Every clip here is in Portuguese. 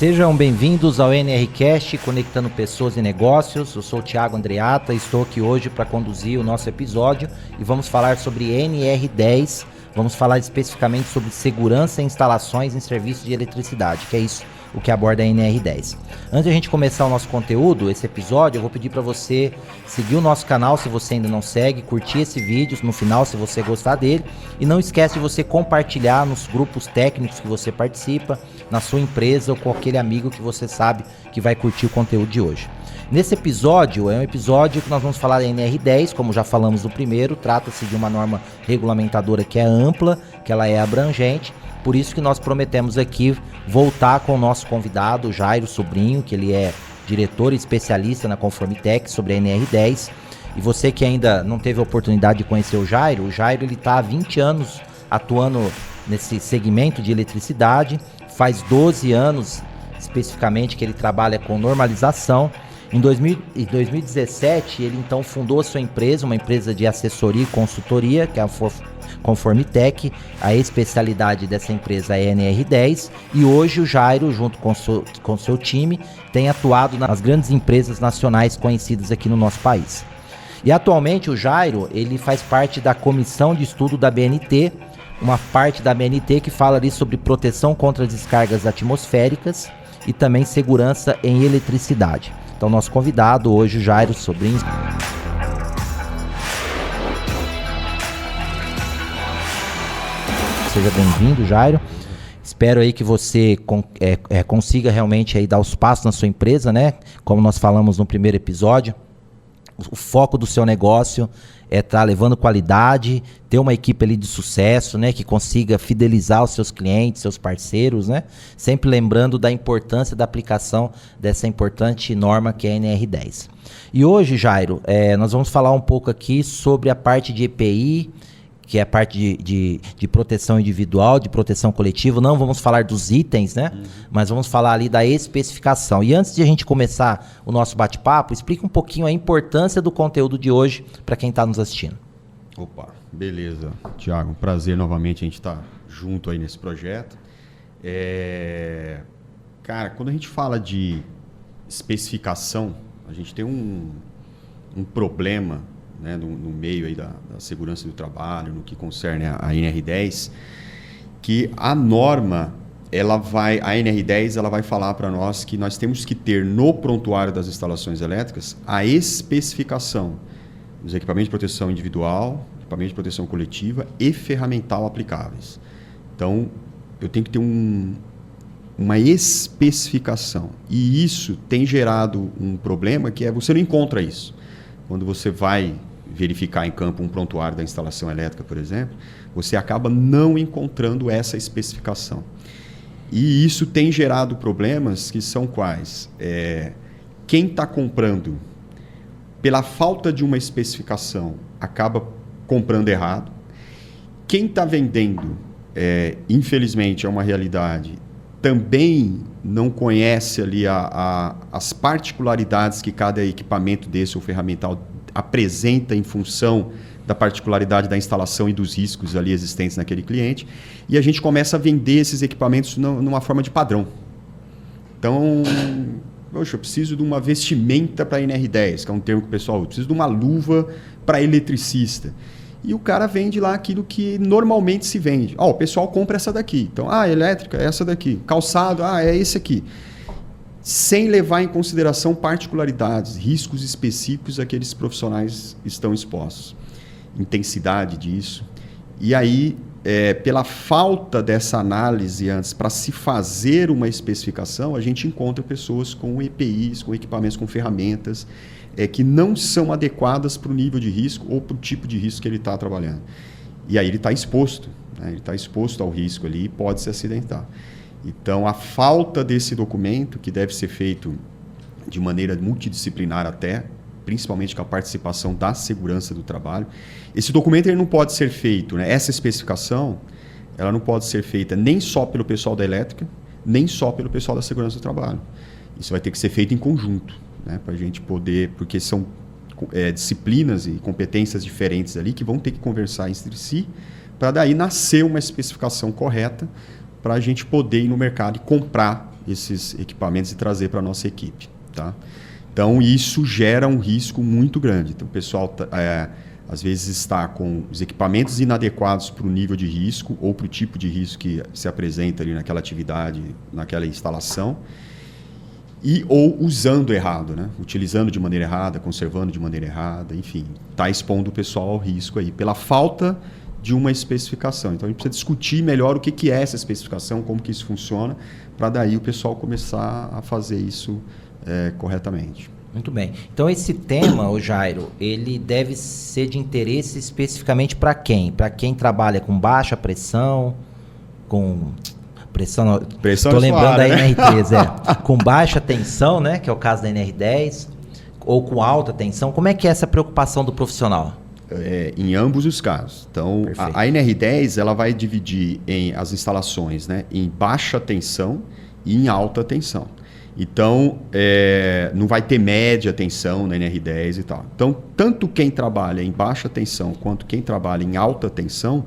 Sejam bem-vindos ao NRCast, Conectando Pessoas e Negócios. Eu sou o Thiago Andreata e estou aqui hoje para conduzir o nosso episódio e vamos falar sobre NR10. Vamos falar especificamente sobre segurança em instalações em serviços de eletricidade, que é isso o que aborda a NR10. Antes de a gente começar o nosso conteúdo, esse episódio, eu vou pedir para você seguir o nosso canal se você ainda não segue, curtir esse vídeo no final se você gostar dele e não esquece de você compartilhar nos grupos técnicos que você participa, na sua empresa ou com aquele amigo que você sabe que vai curtir o conteúdo de hoje. Nesse episódio, é um episódio que nós vamos falar da NR10, como já falamos no primeiro, trata-se de uma norma regulamentadora que é ampla, que ela é abrangente, por isso que nós prometemos aqui voltar com o nosso convidado, Jairo Sobrinho, que ele é diretor e especialista na Conformitec sobre a NR10. E você que ainda não teve a oportunidade de conhecer o Jairo ele está há 20 anos atuando nesse segmento de eletricidade, faz 12 anos especificamente que ele trabalha com normalização. Em 2017, ele então fundou a sua empresa, uma empresa de assessoria e consultoria, que é a Conformitec. A especialidade dessa empresa é a NR10 e hoje o Jairo, junto com seu time, tem atuado nas grandes empresas nacionais conhecidas aqui no nosso país. E atualmente o Jairo, ele faz parte da comissão de estudo da BNT, uma parte da BNT que fala ali sobre proteção contra descargas atmosféricas e também segurança em eletricidade. Então, nosso convidado hoje, Jairo Sobrinho. Seja bem-vindo, Jairo. Espero aí que você consiga realmente aí dar os passos na sua empresa, né? Como nós falamos no primeiro episódio, o foco do seu negócio é estar levando qualidade, ter uma equipe ali de sucesso, né, que consiga fidelizar os seus clientes, seus parceiros, né, sempre lembrando da importância da aplicação dessa importante norma que é a NR10. E hoje, Jairo, nós vamos falar um pouco aqui sobre a parte de EPI, que é a parte de proteção individual, de proteção coletiva. Não vamos falar dos itens, né? Mas vamos falar ali da especificação. E antes de a gente começar o nosso bate-papo, explica um pouquinho a importância do conteúdo de hoje para quem está nos assistindo. Opa, beleza. Thiago, um prazer novamente a gente estar junto aí nesse projeto. Cara, quando a gente fala de especificação, a gente tem um problema, né, no meio aí da segurança do trabalho, no que concerne a NR10, que a norma, a NR10 ela vai falar para nós que nós temos que ter no prontuário das instalações elétricas a especificação dos equipamentos de proteção individual, equipamentos de proteção coletiva e ferramental aplicáveis. Então, eu tenho que ter uma especificação. E isso tem gerado um problema que você não encontra isso. Quando você vai verificar em campo um prontuário da instalação elétrica, por exemplo, você acaba não encontrando essa especificação. E isso tem gerado problemas que são quais? Quem está comprando, pela falta de uma especificação, acaba comprando errado. Quem está vendendo, infelizmente, é uma realidade, também não conhece ali as particularidades que cada equipamento desse ou ferramental apresenta em função da particularidade da instalação e dos riscos ali existentes naquele cliente, e a gente começa a vender esses equipamentos numa forma de padrão. Então, poxa, eu preciso de uma vestimenta para NR10, que é um termo que o pessoal usa, preciso de uma luva para eletricista. E o cara vende lá aquilo que normalmente se vende. O pessoal compra essa daqui. Então, elétrica é essa daqui. Calçado, é esse aqui. Sem levar em consideração particularidades, riscos específicos a que aqueles profissionais estão expostos. Intensidade disso. E aí, pela falta dessa análise antes, para se fazer uma especificação, a gente encontra pessoas com EPIs, com equipamentos, com ferramentas, que não são adequadas para o nível de risco ou para o tipo de risco que ele está trabalhando. E aí ele está exposto, né? Ele está exposto ao risco ali e pode se acidentar. Então, a falta desse documento, que deve ser feito de maneira multidisciplinar até, principalmente com a participação da segurança do trabalho, esse documento ele não pode ser feito, né? Essa especificação, ela não pode ser feita nem só pelo pessoal da elétrica, nem só pelo pessoal da segurança do trabalho. Isso vai ter que ser feito em conjunto, né? Para a gente poder, porque são disciplinas e competências diferentes ali que vão ter que conversar entre si, para daí nascer uma especificação correta para a gente poder ir no mercado e comprar esses equipamentos e trazer para a nossa equipe. Tá? Então, isso gera um risco muito grande. Então, o pessoal às vezes está com os equipamentos inadequados para o nível de risco ou para o tipo de risco que se apresenta ali naquela atividade, naquela instalação, ou usando errado, né? Utilizando de maneira errada, conservando de maneira errada, enfim, está expondo o pessoal ao risco aí, pela falta de uma especificação. Então, a gente precisa discutir melhor o que é essa especificação, como que isso funciona, para daí o pessoal começar a fazer isso corretamente. Muito bem. Então, esse tema, o Jairo, ele deve ser de interesse especificamente para quem? Para quem trabalha com baixa pressão, com pressão estou lembrando da NR3, com baixa tensão, né, que é o caso da NR10, ou com alta tensão. Como é que é essa preocupação do profissional? Em ambos os casos. Então, a NR10 ela vai dividir as instalações, né, em baixa tensão e em alta tensão. Então, não vai ter média tensão na NR10 e tal. Então, tanto quem trabalha em baixa tensão quanto quem trabalha em alta tensão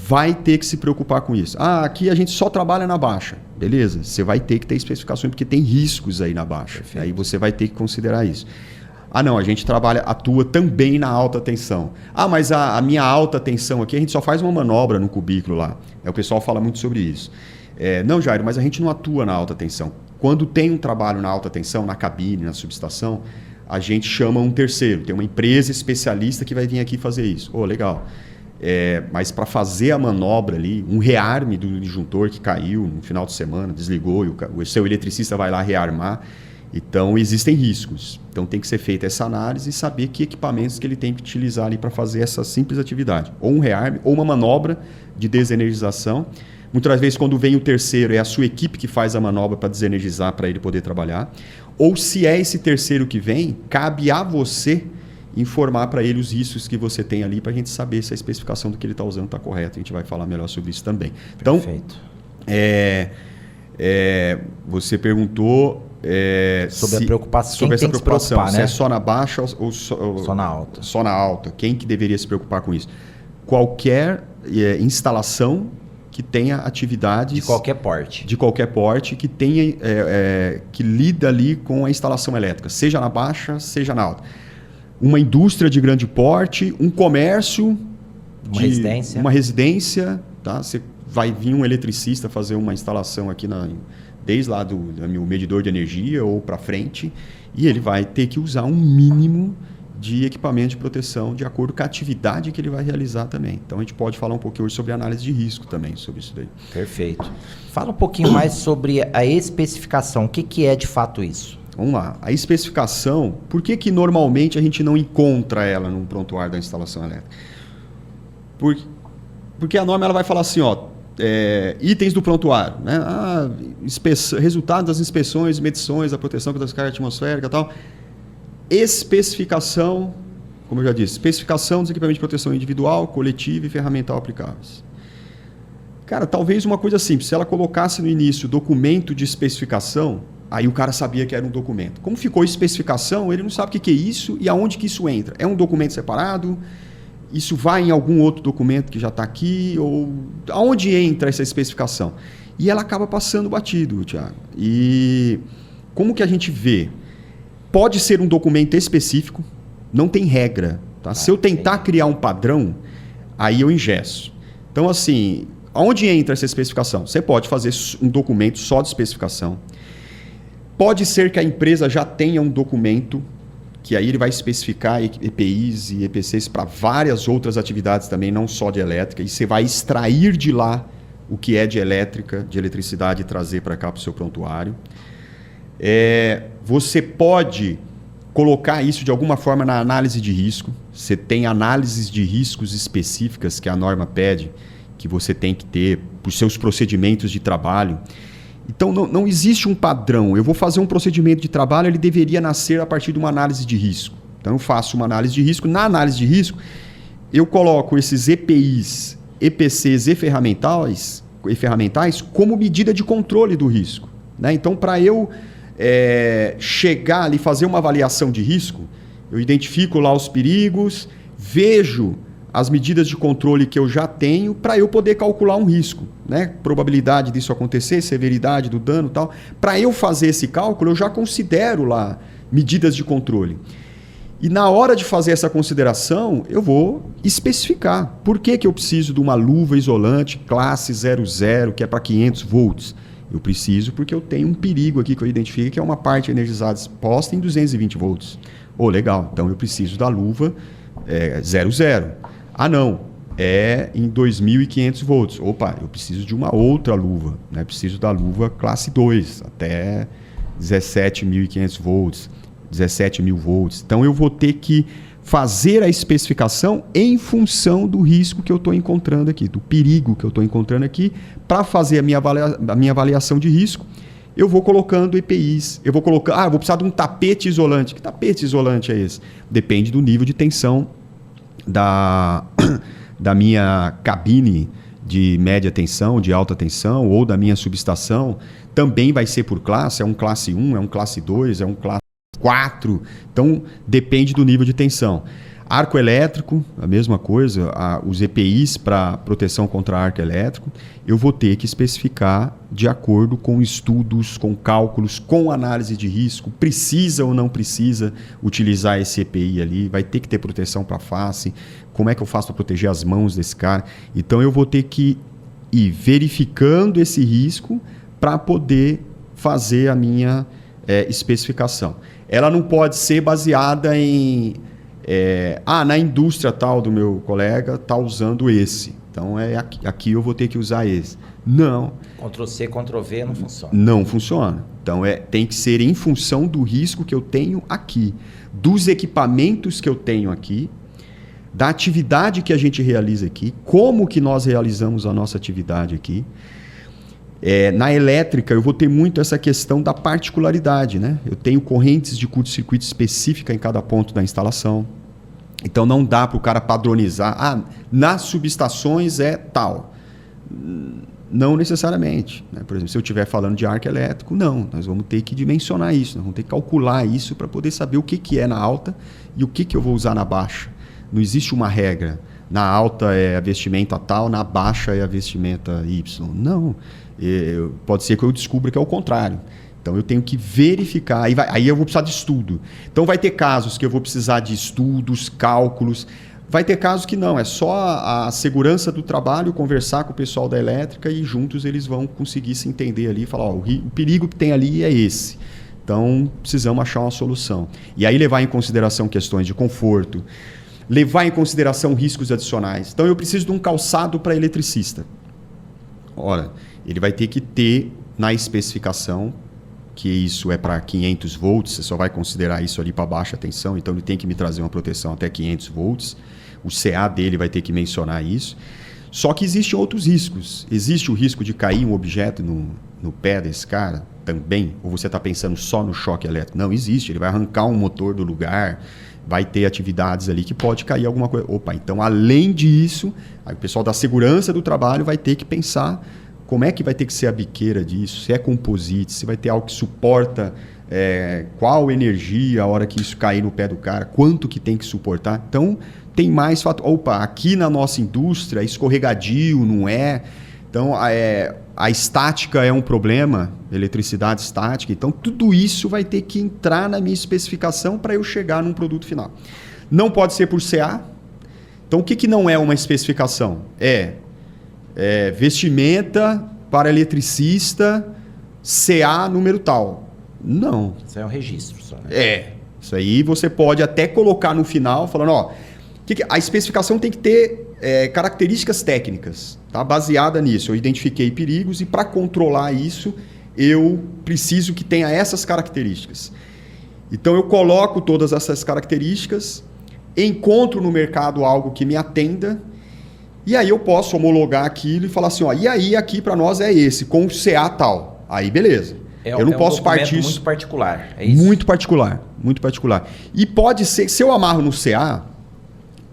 vai ter que se preocupar com isso. Aqui a gente só trabalha na baixa. Beleza, você vai ter que ter especificações porque tem riscos aí na baixa. Perfeito. Aí você vai ter que considerar isso. Não, a gente atua também na alta tensão. Mas a minha alta tensão aqui, a gente só faz uma manobra no cubículo lá. O pessoal fala muito sobre isso. Não, Jairo, mas a gente não atua na alta tensão. Quando tem um trabalho na alta tensão, na cabine, na subestação, a gente chama um terceiro. Tem uma empresa especialista que vai vir aqui fazer isso. Legal. Mas para fazer a manobra ali, um rearme do disjuntor que caiu no final de semana, desligou, e o seu eletricista vai lá rearmar. Então, existem riscos. Então, tem que ser feita essa análise e saber que equipamentos que ele tem que utilizar ali para fazer essa simples atividade. Ou um rearme, ou uma manobra de desenergização. Muitas vezes, quando vem o terceiro, é a sua equipe que faz a manobra para desenergizar, para ele poder trabalhar. Ou se é esse terceiro que vem, cabe a você informar para ele os riscos que você tem ali, para a gente saber se a especificação do que ele está usando está correta. A gente vai falar melhor sobre isso também. Perfeito. Então, você perguntou sobre a preocupação. Sobre essa preocupação, né? Se é só na baixa ou só na alta. Só na alta. Quem que deveria se preocupar com isso? Qualquer instalação que tenha atividades... De qualquer porte. De qualquer porte, que tenha que lida ali com a instalação elétrica, seja na baixa, seja na alta. Uma indústria de grande porte, um comércio... Uma residência. Tá? Você vai vir um eletricista fazer uma instalação aqui desde lá do medidor de energia ou para frente, e ele vai ter que usar um mínimo de equipamento de proteção de acordo com a atividade que ele vai realizar também. Então, a gente pode falar um pouquinho hoje sobre análise de risco também, sobre isso daí. Perfeito. Fala um pouquinho mais sobre a especificação. O que é de fato isso? Vamos lá. A especificação, por que normalmente a gente não encontra ela no prontuário da instalação elétrica? Porque a norma ela vai falar assim, itens do prontuário, né? Resultado das inspeções, medições, a proteção contra a descarga atmosférica e tal. Especificação, como eu já disse, especificação dos equipamentos de proteção individual, coletiva e ferramental aplicáveis. Cara, talvez uma coisa simples, se ela colocasse no início documento de especificação, aí o cara sabia que era um documento. Como ficou especificação, ele não sabe o que é isso e aonde que isso entra. É um documento separado? Isso vai em algum outro documento que já está aqui? Ou aonde entra essa especificação? E ela acaba passando batido, Thiago. E como que a gente vê? Pode ser um documento específico, não tem regra. Tá? Se eu tentar criar um padrão, aí eu engesso. Então, assim, aonde entra essa especificação? Você pode fazer um documento só de especificação. Pode ser que a empresa já tenha um documento, que aí ele vai especificar EPIs e EPCs para várias outras atividades também, não só de elétrica, e você vai extrair de lá o que é de elétrica, de eletricidade e trazer para cá para o seu prontuário. Você pode colocar isso de alguma forma na análise de risco. Você tem análises de riscos específicas que a norma pede, que você tem que ter para os seus procedimentos de trabalho. Então, não existe um padrão. Eu vou fazer um procedimento de trabalho, ele deveria nascer a partir de uma análise de risco. Então, eu faço uma análise de risco. Na análise de risco, eu coloco esses EPIs, EPCs e ferramentais como medida de controle do risco. Né? Então, para eu chegar ali, fazer uma avaliação de risco, eu identifico lá os perigos, vejo as medidas de controle que eu já tenho para eu poder calcular um risco, né? Probabilidade disso acontecer, severidade do dano e tal. Para eu fazer esse cálculo, eu já considero lá medidas de controle. E na hora de fazer essa consideração, eu vou especificar. Por que eu preciso de uma luva isolante classe 00, que é para 500 volts? Eu preciso porque eu tenho um perigo aqui que eu identifiquei, que é uma parte energizada exposta em 220 volts. Legal, então eu preciso da luva 00. Ah, não, é em 2.500 volts. Opa, eu preciso de uma outra luva, né? Preciso da luva classe 2, até 17.500 volts. 17.000 volts. Então eu vou ter que fazer a especificação em função do risco que eu estou encontrando aqui, do perigo que eu estou encontrando aqui. Para fazer a minha avaliação de risco, eu vou colocando EPIs. Eu vou colocar, eu vou precisar de um tapete isolante. Que tapete isolante é esse? Depende do nível de tensão da minha cabine de média tensão, de alta tensão, ou da minha subestação. Também vai ser por classe. É um classe 1, é um classe 2, é um classe 4, então depende do nível de tensão. Arco elétrico, a mesma coisa, os EPIs para proteção contra arco elétrico, eu vou ter que especificar de acordo com estudos, com cálculos, com análise de risco, precisa ou não precisa utilizar esse EPI ali, vai ter que ter proteção para a face, como é que eu faço para proteger as mãos desse cara? Então eu vou ter que ir verificando esse risco para poder fazer a minha especificação. Ela não pode ser baseada em... na indústria tal do meu colega está usando esse. Então, aqui eu vou ter que usar esse. Não. Ctrl+C, Ctrl+V não funciona. Não funciona. Então, tem que ser em função do risco que eu tenho aqui, dos equipamentos que eu tenho aqui, da atividade que a gente realiza aqui, como que nós realizamos a nossa atividade aqui. Na elétrica, eu vou ter muito essa questão da particularidade, né? Eu tenho correntes de curto-circuito específica em cada ponto da instalação. Então, não dá para o cara padronizar. Nas subestações é tal. Não necessariamente, né? Por exemplo, se eu estiver falando de arco elétrico, não. Nós vamos ter que dimensionar isso, nós vamos ter que calcular isso para poder saber o que é na alta e o que eu vou usar na baixa. Não existe uma regra. Na alta é a vestimenta tal, na baixa é a vestimenta Y. Não. Pode ser que eu descubra que é o contrário. Então eu tenho que verificar, aí eu vou precisar de estudo. Então vai ter casos que eu vou precisar de estudos, cálculos. Vai ter casos que não, é só a segurança do trabalho, conversar com o pessoal da elétrica e juntos eles vão conseguir se entender ali e falar, o perigo que tem ali é esse. Então precisamos achar uma solução. E aí levar em consideração questões de conforto, levar em consideração riscos adicionais. Então eu preciso de um calçado para eletricista. Ora, ele vai ter que ter na especificação que isso é para 500 volts, você só vai considerar isso ali para baixa tensão, então ele tem que me trazer uma proteção até 500 volts. O CA dele vai ter que mencionar isso. Só que existem outros riscos. Existe o risco de cair um objeto no pé desse cara também? Ou você está pensando só no choque elétrico? Não, existe. Ele vai arrancar um motor do lugar, vai ter atividades ali que pode cair alguma coisa. Opa, então além disso, aí o pessoal da segurança do trabalho vai ter que pensar como é que vai ter que ser a biqueira disso, se é composite, se vai ter algo que suporta qual energia a hora que isso cair no pé do cara, quanto que tem que suportar. Então, tem mais fato. Opa, aqui na nossa indústria, escorregadio, não é? Então, a estática é um problema, eletricidade estática. Então, tudo isso vai ter que entrar na minha especificação para eu chegar num produto final. Não pode ser por CA. Então, o que não é uma especificação? Vestimenta para eletricista, CA número tal. Não. Isso é um registro só, né? Isso aí você pode até colocar no final, falando, a especificação tem que ter características técnicas, tá? Baseada nisso. Eu identifiquei perigos e para controlar isso, eu preciso que tenha essas características. Então eu coloco todas essas características, encontro no mercado algo que me atenda, e aí eu posso homologar aquilo e falar assim, e aí aqui para nós é esse, com o CA tal. Aí beleza. Eu não posso partir muito particular, é isso? Muito particular, muito particular. E pode ser, se eu amarro no CA,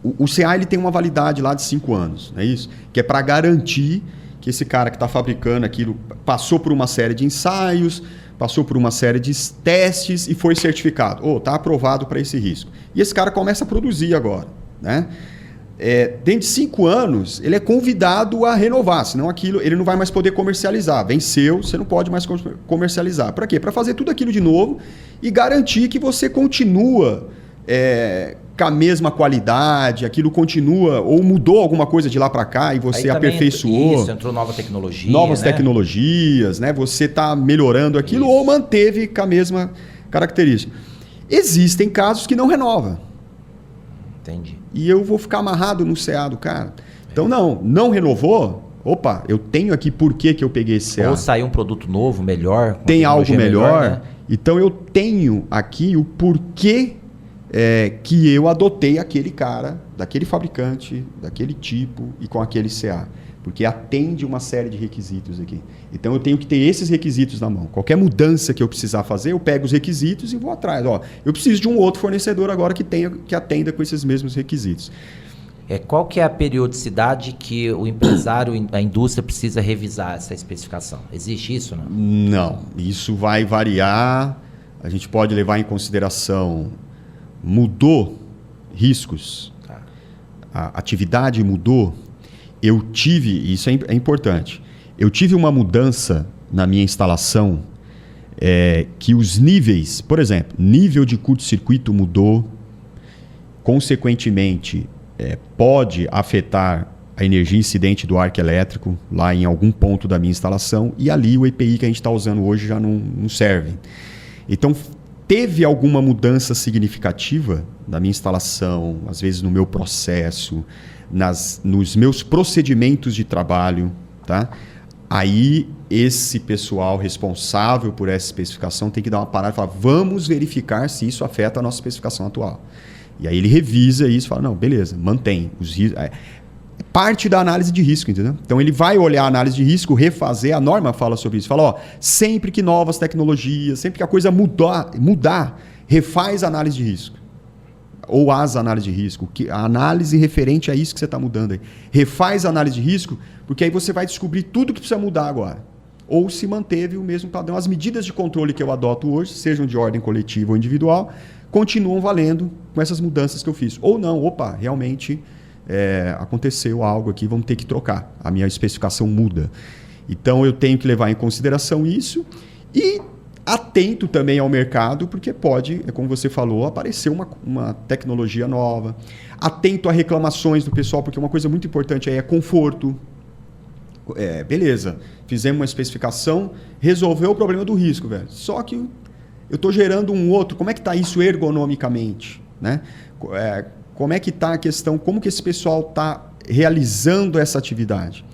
o CA ele tem uma validade lá de 5 anos, não é isso? Que é para garantir que esse cara que está fabricando aquilo passou por uma série de ensaios, passou por uma série de testes e foi certificado. Está aprovado para esse risco. E esse cara começa a produzir agora, né? dentro de 5 anos, ele é convidado a renovar, senão aquilo ele não vai mais poder comercializar. Venceu, você não pode mais comercializar. Para quê? Para fazer tudo aquilo de novo e garantir que você continua com a mesma qualidade, aquilo continua, ou mudou alguma coisa de lá para cá e você aperfeiçoou. Isso, entrou nova tecnologia. Novas tecnologias, né? Você está melhorando aquilo ou manteve com a mesma característica. Existem casos que não renova. Entendi. E eu vou ficar amarrado no CA do cara. Então, não renovou? Opa, eu tenho aqui por que eu peguei esse CA. Ou saiu um produto novo, melhor. Tem algo melhor. né? Então, eu tenho aqui o porquê que eu adotei aquele cara, daquele fabricante, daquele tipo e com aquele CA. Porque atende uma série de requisitos aqui. Então, eu tenho que ter esses requisitos na mão. Qualquer mudança que eu precisar fazer, eu pego os requisitos e vou atrás. Ó, eu preciso de um outro fornecedor agora que atenda com esses mesmos requisitos. Qual que é a periodicidade que o empresário, a indústria precisa revisar essa especificação? Existe isso, não? Não. Isso vai variar. A gente pode levar em consideração... Mudou riscos. Tá. A atividade mudou. Eu tive, isso é importante, eu tive uma mudança na minha instalação que os níveis, por exemplo, nível de curto-circuito mudou, consequentemente pode afetar a energia incidente do arco elétrico lá em algum ponto da minha instalação e ali o EPI que a gente está usando hoje já não serve. Então, teve alguma mudança significativa na minha instalação, às vezes no meu processo, nos meus procedimentos de trabalho, tá? Aí esse pessoal responsável por essa especificação tem que dar uma parada e falar, vamos verificar se isso afeta a nossa especificação atual. E aí ele revisa isso e fala, não, beleza, mantém os riscos. Parte da análise de risco, entendeu? Então ele vai olhar a análise de risco, refazer, a norma fala sobre isso. Fala, ó, sempre que novas tecnologias, sempre que a coisa mudar, refaz a análise de risco. Ou as análises de risco. A análise referente a isso que você está mudando aí. Refaz a análise de risco, porque aí você vai descobrir tudo que precisa mudar agora. Ou se manteve o mesmo padrão. As medidas de controle que eu adoto hoje, sejam de ordem coletiva ou individual, continuam valendo com essas mudanças que eu fiz. Ou não, opa, realmente... aconteceu algo aqui, vamos ter que trocar. A minha especificação muda. Então eu tenho que levar em consideração isso e atento também ao mercado, porque pode, como você falou, aparecer uma tecnologia nova. Atento a reclamações do pessoal, porque uma coisa muito importante aí é conforto. Beleza, fizemos uma especificação, resolveu o problema do risco, velho. Só que eu estou gerando um outro. Como é que está isso ergonomicamente? Né? Como é que está a questão, como que esse pessoal está realizando essa atividade?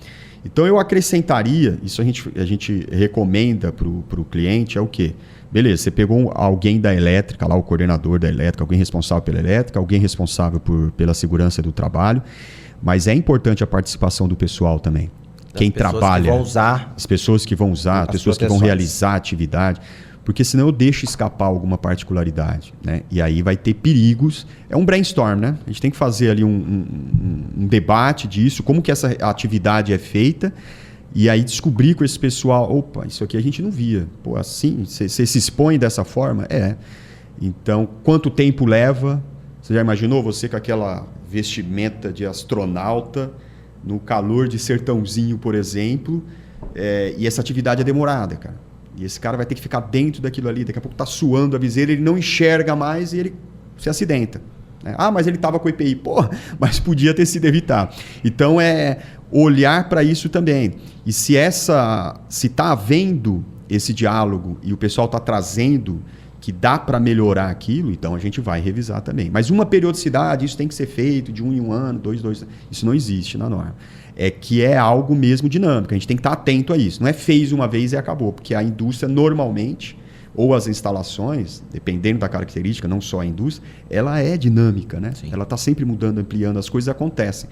Então, eu acrescentaria, isso a gente recomenda para o cliente, é o quê? Beleza, você pegou alguém da elétrica, lá o coordenador da elétrica, alguém responsável pela elétrica, alguém responsável pela segurança do trabalho, mas é importante a participação do pessoal também. Quem trabalha, as pessoas que vão usar, as pessoas que vão realizar a atividade... Porque senão eu deixo escapar alguma particularidade, né? E aí vai ter perigos. É um brainstorm, né? A gente tem que fazer ali um debate disso, como que essa atividade é feita, e aí descobrir com esse pessoal, opa, isso aqui a gente não via. Pô, assim, você se expõe dessa forma? Então, quanto tempo leva? Você já imaginou você com aquela vestimenta de astronauta, no calor de Sertãozinho, por exemplo, e essa atividade é demorada, cara. E esse cara vai ter que ficar dentro daquilo ali, daqui a pouco está suando a viseira, ele não enxerga mais e ele se acidenta. Né? Ah, mas ele estava com EPI. Pô, mas podia ter sido evitado. Então, olhar para isso também. E se está havendo esse diálogo e o pessoal está trazendo que dá para melhorar aquilo, então a gente vai revisar também. Mas uma periodicidade, isso tem que ser feito de 1 em 1 ano, 2 anos. Isso não existe na norma. Que é algo mesmo dinâmico. A gente tem que estar atento a isso. Não é fez uma vez e acabou. Porque a indústria normalmente, ou as instalações, dependendo da característica, não só a indústria, ela é dinâmica, né? Sim. Ela está sempre mudando, ampliando, as coisas acontecem.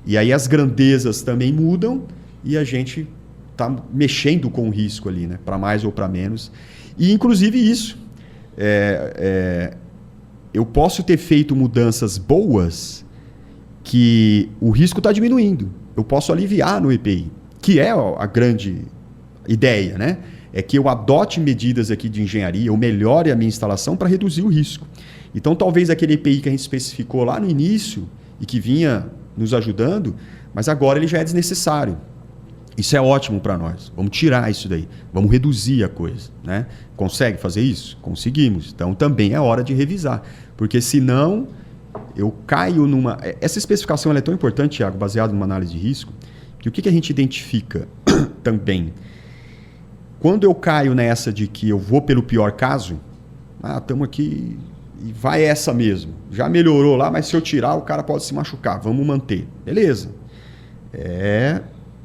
E aí as grandezas também mudam e a gente está mexendo com o risco ali, né? Para mais ou para menos. E inclusive isso. Eu posso ter feito mudanças boas que o risco está diminuindo. Eu posso aliviar no EPI, que é a grande ideia, né? É que eu adote medidas aqui de engenharia, eu melhore a minha instalação para reduzir o risco. Então, talvez aquele EPI que a gente especificou lá no início e que vinha nos ajudando, mas agora ele já é desnecessário. Isso é ótimo para nós. Vamos tirar isso daí. Vamos reduzir a coisa. Né? Consegue fazer isso? Conseguimos. Então também é hora de revisar. Porque senão eu caio numa... Essa especificação ela é tão importante, Thiago, baseada numa análise de risco, que o que a gente identifica também? Quando eu caio nessa de que eu vou pelo pior caso, estamos aqui e vai essa mesmo. Já melhorou lá, mas se eu tirar, o cara pode se machucar. Vamos manter. Beleza.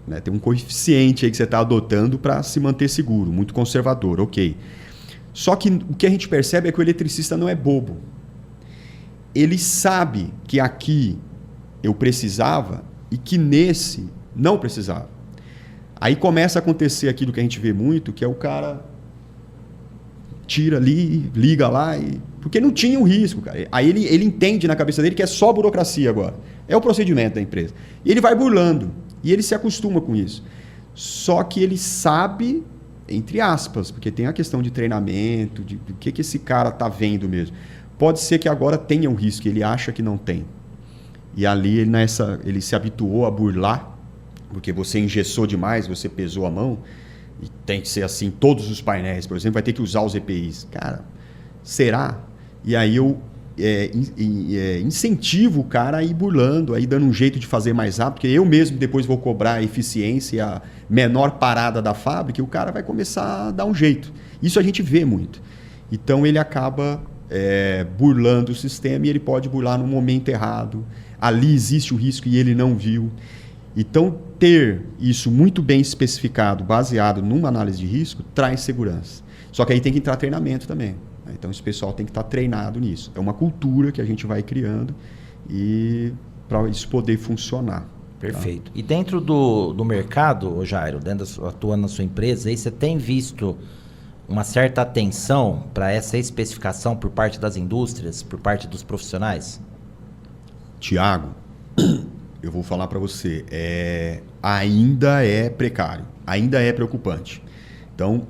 Né, tem um coeficiente aí que você está adotando para se manter seguro, muito conservador, ok. Só que o que a gente percebe é que o eletricista não é bobo. Ele sabe que aqui eu precisava e que nesse não precisava. Aí começa a acontecer aquilo que a gente vê muito, que é o cara tira ali, liga lá, porque não tinha um risco, cara. Aí ele entende na cabeça dele que é só burocracia agora. É o procedimento da empresa. E ele vai burlando. E ele se acostuma com isso. Só que ele sabe, entre aspas, porque tem a questão de treinamento, de o que esse cara está vendo mesmo. Pode ser que agora tenha um risco, ele acha que não tem. E ali ele se habituou a burlar, porque você engessou demais, você pesou a mão, e tem que ser assim, todos os painéis, por exemplo, vai ter que usar os EPIs. Cara, será? E aí eu incentivo o cara a ir burlando, a ir dando um jeito de fazer mais rápido, porque eu mesmo depois vou cobrar a eficiência e a menor parada da fábrica, e o cara vai começar a dar um jeito. Isso a gente vê muito. Então ele acaba burlando o sistema e ele pode burlar no momento errado. Ali existe o risco e ele não viu. Então ter isso muito bem especificado, baseado numa análise de risco, traz segurança. Só que aí tem que entrar treinamento também. Então, esse pessoal tem que estar treinado nisso. É uma cultura que a gente vai criando e para isso poder funcionar. Perfeito. Tá? E dentro do mercado, Jairo, atuando na sua empresa, aí você tem visto uma certa atenção para essa especificação por parte das indústrias, por parte dos profissionais? Tiago, eu vou falar para você, ainda é precário, ainda é preocupante. Então,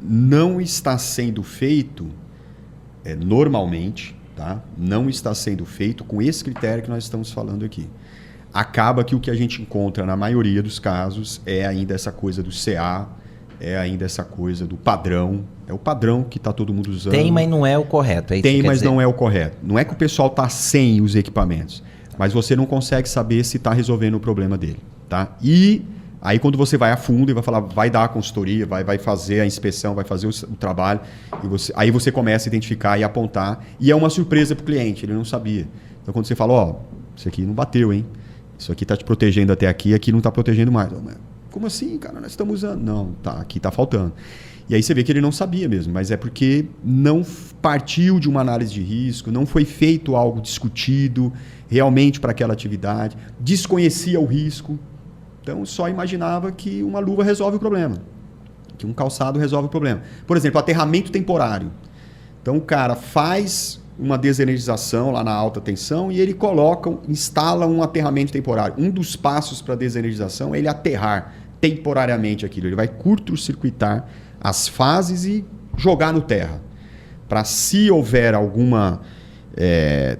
não está sendo feito normalmente, tá? Não está sendo feito com esse critério que nós estamos falando aqui. Acaba que o que a gente encontra na maioria dos casos é ainda essa coisa do CA, é ainda essa coisa do padrão. É o padrão que está todo mundo usando. Tem, mas não é o correto. É isso Tem, que mas dizer. Não é o correto. Não é que o pessoal está sem os equipamentos, mas você não consegue saber se está resolvendo o problema dele, tá? E aí quando você vai a fundo e vai falar, vai dar a consultoria, vai fazer a inspeção, vai fazer o trabalho, e aí você começa a identificar e apontar, e é uma surpresa para o cliente, ele não sabia. Então quando você fala, isso aqui não bateu, hein? Isso aqui está te protegendo até aqui não está protegendo mais. Como assim, cara? Nós estamos usando. Não, aqui está faltando. E aí você vê que ele não sabia mesmo, mas é porque não partiu de uma análise de risco, não foi feito algo discutido realmente para aquela atividade, desconhecia o risco. Então, só imaginava que uma luva resolve o problema, que um calçado resolve o problema. Por exemplo, aterramento temporário. Então, o cara faz uma desenergização lá na alta tensão e ele instala um aterramento temporário. Um dos passos para a desenergização é ele aterrar temporariamente aquilo. Ele vai curto-circuitar as fases e jogar no terra. Para se houver alguma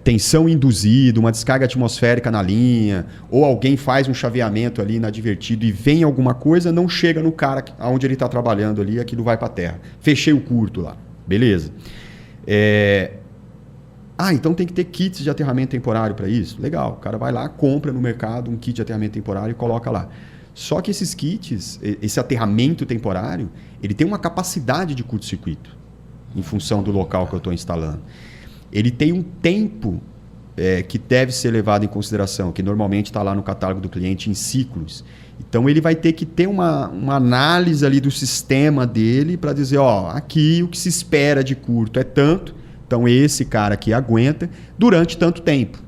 tensão induzida, uma descarga atmosférica na linha, ou alguém faz um chaveamento ali inadvertido e vem alguma coisa, não chega no cara onde ele está trabalhando ali, aquilo vai para a terra. Fechei o curto lá. Beleza. Então tem que ter kits de aterramento temporário para isso? Legal. O cara vai lá, compra no mercado um kit de aterramento temporário e coloca lá. Só que esses kits, esse aterramento temporário, ele tem uma capacidade de curto-circuito em função do local que eu estou instalando. Ele tem um tempo que deve ser levado em consideração, que normalmente está lá no catálogo do cliente em ciclos. Então ele vai ter que ter uma análise ali do sistema dele para dizer, aqui o que se espera de curto é tanto, então esse cara aqui aguenta durante tanto tempo.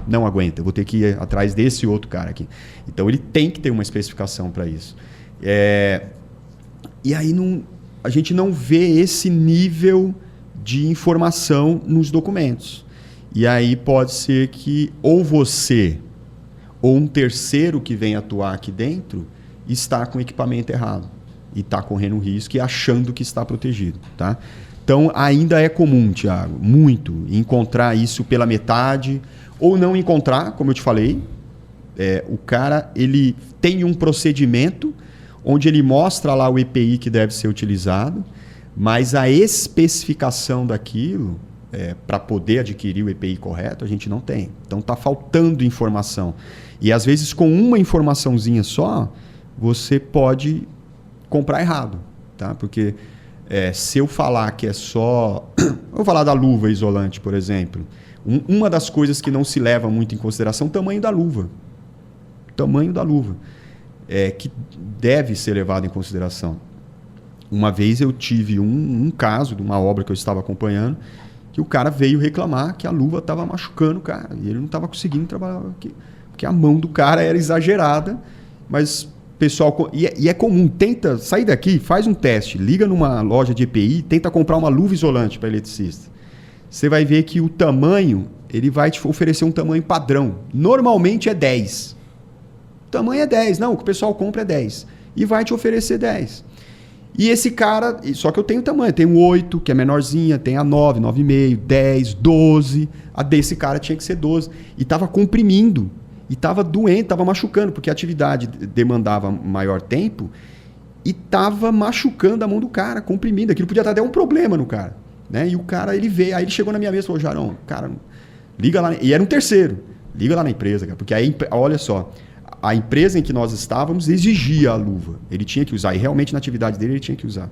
Não aguenta, eu vou ter que ir atrás desse outro cara aqui. Então ele tem que ter uma especificação para isso. E aí a gente não vê esse nível de informação nos documentos. E aí pode ser que ou você ou um terceiro que vem atuar aqui dentro está com o equipamento errado. e está correndo risco e achando que está protegido, tá? Então, ainda é comum, Thiago, muito, encontrar isso pela metade ou não encontrar, como eu te falei. O cara ele tem um procedimento onde ele mostra lá o EPI que deve ser utilizado, mas a especificação daquilo, para poder adquirir o EPI correto, a gente não tem. Então, está faltando informação. E, às vezes, com uma informaçãozinha só, você pode comprar errado, tá? Porque se eu falar que é só... Vou falar da luva isolante, por exemplo. Uma das coisas que não se leva muito em consideração é o tamanho da luva. O tamanho da luva. Que deve ser levado em consideração. Uma vez eu tive um caso de uma obra que eu estava acompanhando, que o cara veio reclamar que a luva estava machucando o cara. E ele não estava conseguindo trabalhar, porque a mão do cara era exagerada, mas... Pessoal, e é comum, tenta sair daqui, faz um teste, liga numa loja de EPI, tenta comprar uma luva isolante para eletricista. Você vai ver que o tamanho, ele vai te oferecer um tamanho padrão. Normalmente é 10. O tamanho é 10, não, o que o pessoal compra é 10. E vai te oferecer 10. E esse cara, só que eu tenho tamanho, tem o 8, que é menorzinha, tem a 9, 9,5, 10, 12. A desse cara tinha que ser 12. E estava comprimindo. E estava doente, estava machucando, porque a atividade demandava maior tempo e estava machucando a mão do cara, comprimindo. Aquilo podia até dar um problema no cara. Né? E o cara, ele veio, aí ele chegou na minha mesa e falou, Jarão, cara, liga lá. E era um terceiro. Liga lá na empresa, cara, porque aí, olha só, a empresa em que nós estávamos exigia a luva. Ele tinha que usar, e realmente na atividade dele ele tinha que usar.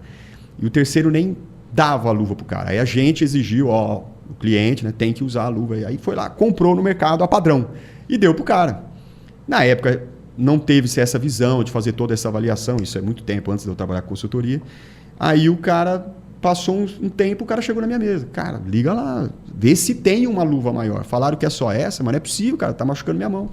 E o terceiro nem dava a luva pro cara. Aí a gente exigiu, o cliente, né, tem que usar a luva. E aí foi lá, comprou no mercado a padrão. E deu pro cara. Na época, não teve-se essa visão de fazer toda essa avaliação. Isso é muito tempo antes de eu trabalhar com consultoria. Aí o cara passou um tempo, o cara chegou na minha mesa. Cara, liga lá, vê se tem uma luva maior. Falaram que é só essa, mas não é possível, cara, tá machucando minha mão.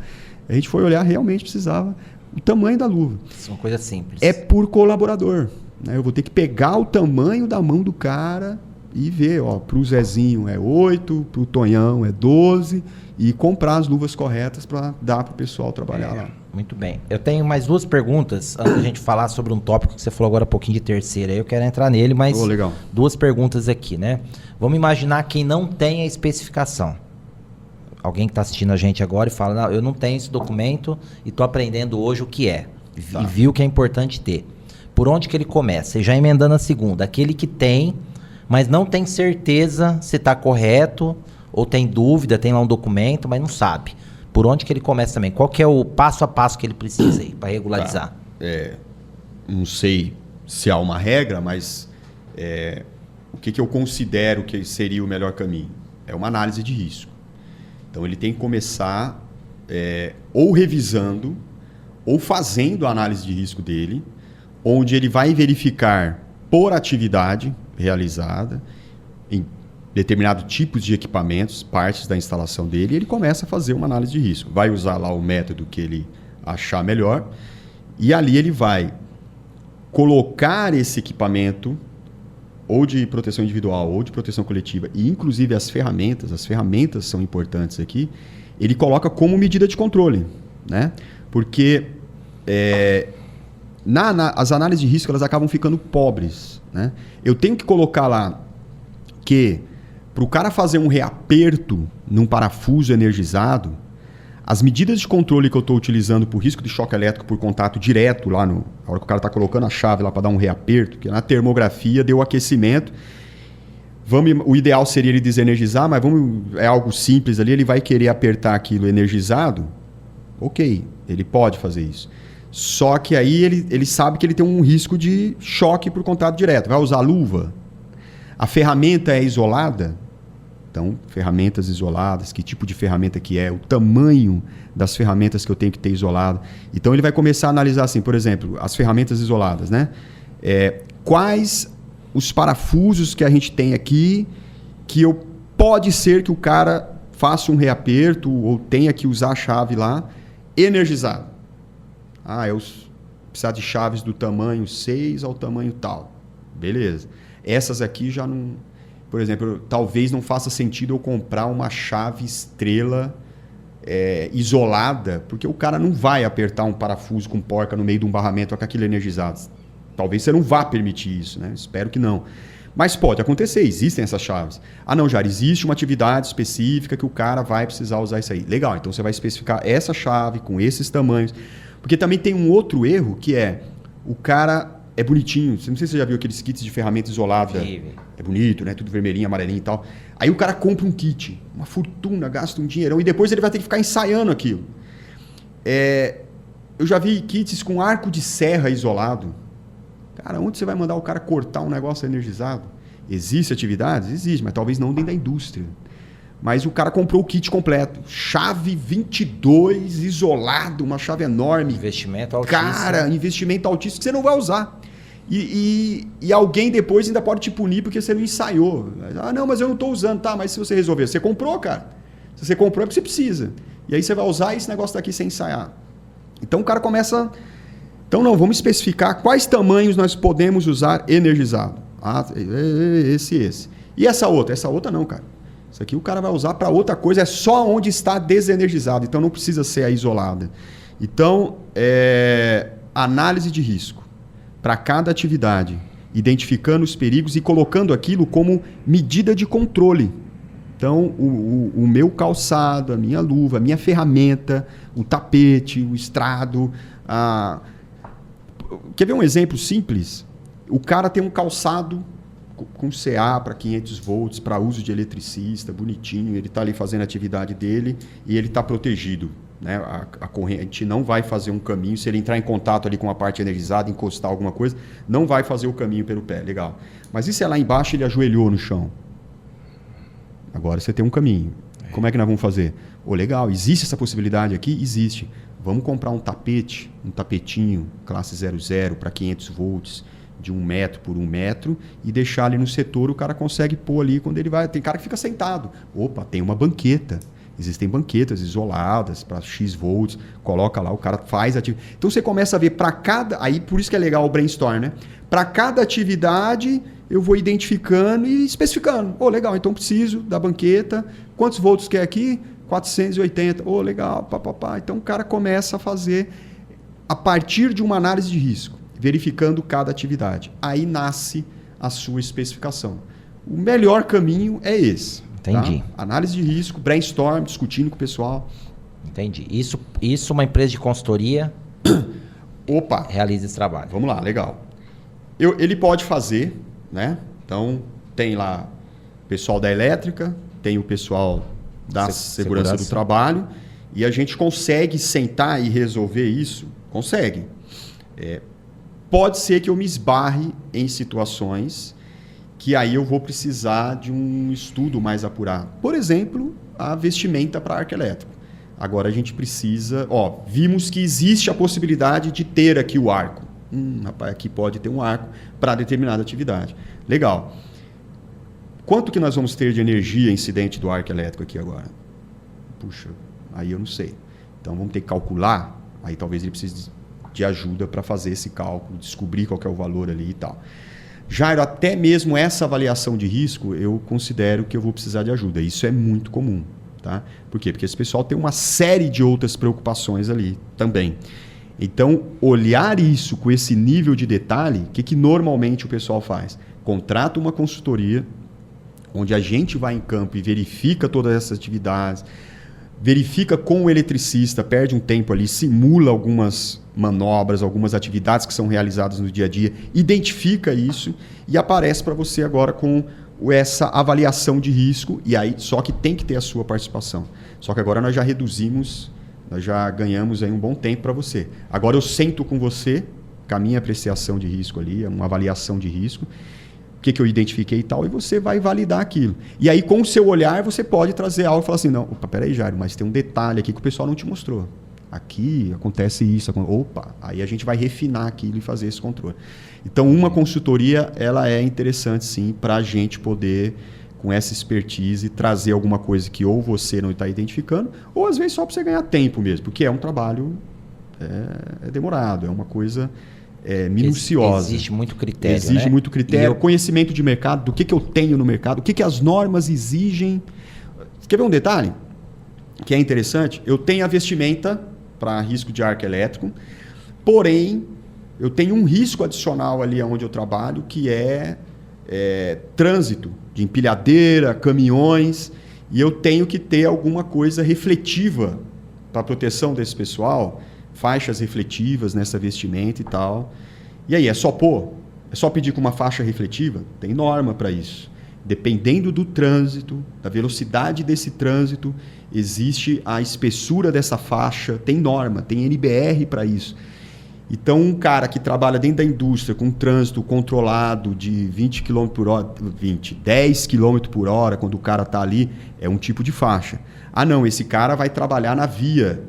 A gente foi olhar, realmente precisava o tamanho da luva. Isso é uma coisa simples. É por colaborador. Né? Eu vou ter que pegar o tamanho da mão do cara e ver, pro Zezinho é 8, pro Tonhão é 12... e comprar as luvas corretas para dar para o pessoal trabalhar lá. Muito bem. Eu tenho mais duas perguntas antes da gente falar sobre um tópico que você falou agora um pouquinho de terceira. Eu quero entrar nele, mas legal. Duas perguntas aqui, né? Vamos imaginar quem não tem a especificação. Alguém que está assistindo a gente agora e fala, não, eu não tenho esse documento e estou aprendendo hoje o que é. Tá. E viu que é importante ter. Por onde que ele começa? E já emendando a segunda. Aquele que tem, mas não tem certeza se está correto, ou tem dúvida, tem lá um documento, mas não sabe. Por onde que ele começa também? Qual que é o passo a passo que ele precisa aí para regularizar? Não sei se há uma regra, mas o que eu considero que seria o melhor caminho? É uma análise de risco. Então, ele tem que começar ou revisando ou fazendo a análise de risco dele, onde ele vai verificar por atividade realizada, em determinados tipos de equipamentos, partes da instalação dele, e ele começa a fazer uma análise de risco. Vai usar lá o método que ele achar melhor, e ali ele vai colocar esse equipamento, ou de proteção individual, ou de proteção coletiva, e inclusive as ferramentas são importantes aqui, ele coloca como medida de controle. Né? Porque as análises de risco elas acabam ficando pobres. Né? Eu tenho que colocar lá que para o cara fazer um reaperto num parafuso energizado, as medidas de controle que eu estou utilizando por risco de choque elétrico por contato direto, lá na hora que o cara está colocando a chave lá para dar um reaperto, que na termografia deu aquecimento, o ideal seria ele desenergizar, mas é algo simples ali, ele vai querer apertar aquilo energizado, ok, ele pode fazer isso. Só que aí ele sabe que ele tem um risco de choque por contato direto. Vai usar luva? A ferramenta é isolada? Então, ferramentas isoladas, que tipo de ferramenta que é, o tamanho das ferramentas que eu tenho que ter isolado. Então, ele vai começar a analisar assim, por exemplo, as ferramentas isoladas, né? Quais os parafusos que a gente tem aqui que pode ser que o cara faça um reaperto ou tenha que usar a chave lá energizado. Eu precisar de chaves do tamanho 6 ao tamanho tal. Beleza. Essas aqui já não... Por exemplo, talvez não faça sentido eu comprar uma chave estrela isolada, porque o cara não vai apertar um parafuso com porca no meio de um barramento com aquilo energizado. Talvez você não vá permitir isso, né? Espero que não. Mas pode acontecer, existem essas chaves. Ah, não, Jair, existe uma atividade específica que o cara vai precisar usar isso aí. Legal, então você vai especificar essa chave com esses tamanhos. Porque também tem um outro erro que é, o cara é bonitinho. Não sei se você já viu aqueles kits de ferramenta isolada. É bonito, né? Tudo vermelhinho, amarelinho e tal. Aí o cara compra um kit, uma fortuna, gasta um dinheirão e depois ele vai ter que ficar ensaiando aquilo. Eu já vi kits com arco de serra isolado. Cara, onde você vai mandar o cara cortar um negócio energizado? Existe atividades? Existe, mas talvez não dentro da indústria. Mas o cara comprou o kit completo. Chave 22, isolado, uma chave enorme. Investimento altíssimo. Cara, investimento altíssimo que você não vai usar. E alguém depois ainda pode te punir porque você não ensaiou. Ah, não, mas eu não estou usando. Tá, mas se você resolver, você comprou, cara. Se você comprou é porque você precisa. E aí você vai usar e esse negócio está aqui sem ensaiar. Então o cara começa... Então não, vamos especificar quais tamanhos nós podemos usar energizado. Ah, esse. E essa outra? Essa outra não, cara. Isso aqui o cara vai usar para outra coisa, é só onde está desenergizado. Então não precisa ser a isolada. Então, análise de risco para cada atividade, identificando os perigos e colocando aquilo como medida de controle. Então, o meu calçado, a minha luva, a minha ferramenta, o tapete, o estrado. Quer ver um exemplo simples? O cara tem um calçado com CA para 500 volts, para uso de eletricista, bonitinho. Ele está ali fazendo a atividade dele e ele está protegido. Né? A corrente não vai fazer um caminho. Se ele entrar em contato ali com a parte energizada, encostar alguma coisa, não vai fazer o caminho pelo pé. Legal. Mas e se é lá embaixo ele ajoelhou no chão? Agora você tem um caminho. Como é que nós vamos fazer? Legal, existe essa possibilidade aqui? Existe. Vamos comprar um tapete, um tapetinho, classe 00 para 500 volts, de 1 metro por 1 metro, e deixar ali no setor, o cara consegue pôr ali quando ele vai. Tem cara que fica sentado. Opa, tem uma banqueta. Existem banquetas isoladas para X volts, coloca lá, o cara faz atividade. Então você começa a ver para cada... Aí por isso que é legal o brainstorm, né? Para cada atividade, eu vou identificando e especificando. Legal, então preciso da banqueta. Quantos volts quer aqui? 480. Legal, papapá. Então o cara começa a fazer a partir de uma análise de risco, verificando cada atividade. Aí nasce a sua especificação. O melhor caminho é esse. Entendi. Tá? Análise de risco, brainstorm, discutindo com o pessoal. Entendi. Isso uma empresa de consultoria realiza esse trabalho. Vamos lá, legal. Ele pode fazer, né? Então, tem lá o pessoal da elétrica, tem o pessoal da segurança do trabalho, e a gente consegue sentar e resolver isso? Consegue. Pode ser que eu me esbarre em situações que aí eu vou precisar de um estudo mais apurado. Por exemplo, a vestimenta para arco elétrico. Agora a gente precisa... vimos que existe a possibilidade de ter aqui o arco. Rapaz, aqui pode ter um arco para determinada atividade. Legal. Quanto que nós vamos ter de energia incidente do arco elétrico aqui agora? Puxa, aí eu não sei. Então vamos ter que calcular. Aí talvez ele precise de ajuda para fazer esse cálculo, descobrir qual que é o valor ali e tal. Jairo, até mesmo essa avaliação de risco, eu considero que eu vou precisar de ajuda. Isso é muito comum. Tá? Por quê? Porque esse pessoal tem uma série de outras preocupações ali também. Então, olhar isso com esse nível de detalhe, o que normalmente o pessoal faz? Contrata uma consultoria, onde a gente vai em campo e verifica todas essas atividades, verifica com o eletricista, perde um tempo ali, simula algumas manobras, algumas atividades que são realizadas no dia a dia, identifica isso e aparece para você agora com essa avaliação de risco, e aí só que tem que ter a sua participação. Só que agora nós já reduzimos, nós já ganhamos aí um bom tempo para você. Agora eu sento com você, com a minha apreciação de risco ali, uma avaliação de risco, o que eu identifiquei e tal, e você vai validar aquilo. E aí, com o seu olhar, você pode trazer algo e falar assim, não, peraí, Jairo, mas tem um detalhe aqui que o pessoal não te mostrou. Aqui acontece isso. Aí a gente vai refinar aquilo e fazer esse controle. Então, uma consultoria, ela é interessante, sim, para a gente poder, com essa expertise, trazer alguma coisa que ou você não está identificando, ou às vezes só para você ganhar tempo mesmo, porque é um trabalho demorado, é uma coisa... minuciosa. Existe muito critério. Exige muito critério, conhecimento de mercado, do que eu tenho no mercado, o que as normas exigem. Quer ver um detalhe que é interessante? Eu tenho a vestimenta para risco de arco elétrico, porém, eu tenho um risco adicional ali onde eu trabalho, que é trânsito de empilhadeira, caminhões, e eu tenho que ter alguma coisa refletiva para a proteção desse pessoal, faixas refletivas nessa vestimenta e tal. E aí, é só pôr? É só pedir com uma faixa refletiva? Tem norma para isso. Dependendo do trânsito, da velocidade desse trânsito, existe a espessura dessa faixa, tem norma, tem NBR para isso. Então, um cara que trabalha dentro da indústria com trânsito controlado de 20 km por hora, 10 km por hora, quando o cara está ali, é um tipo de faixa. Ah, não, esse cara vai trabalhar na via.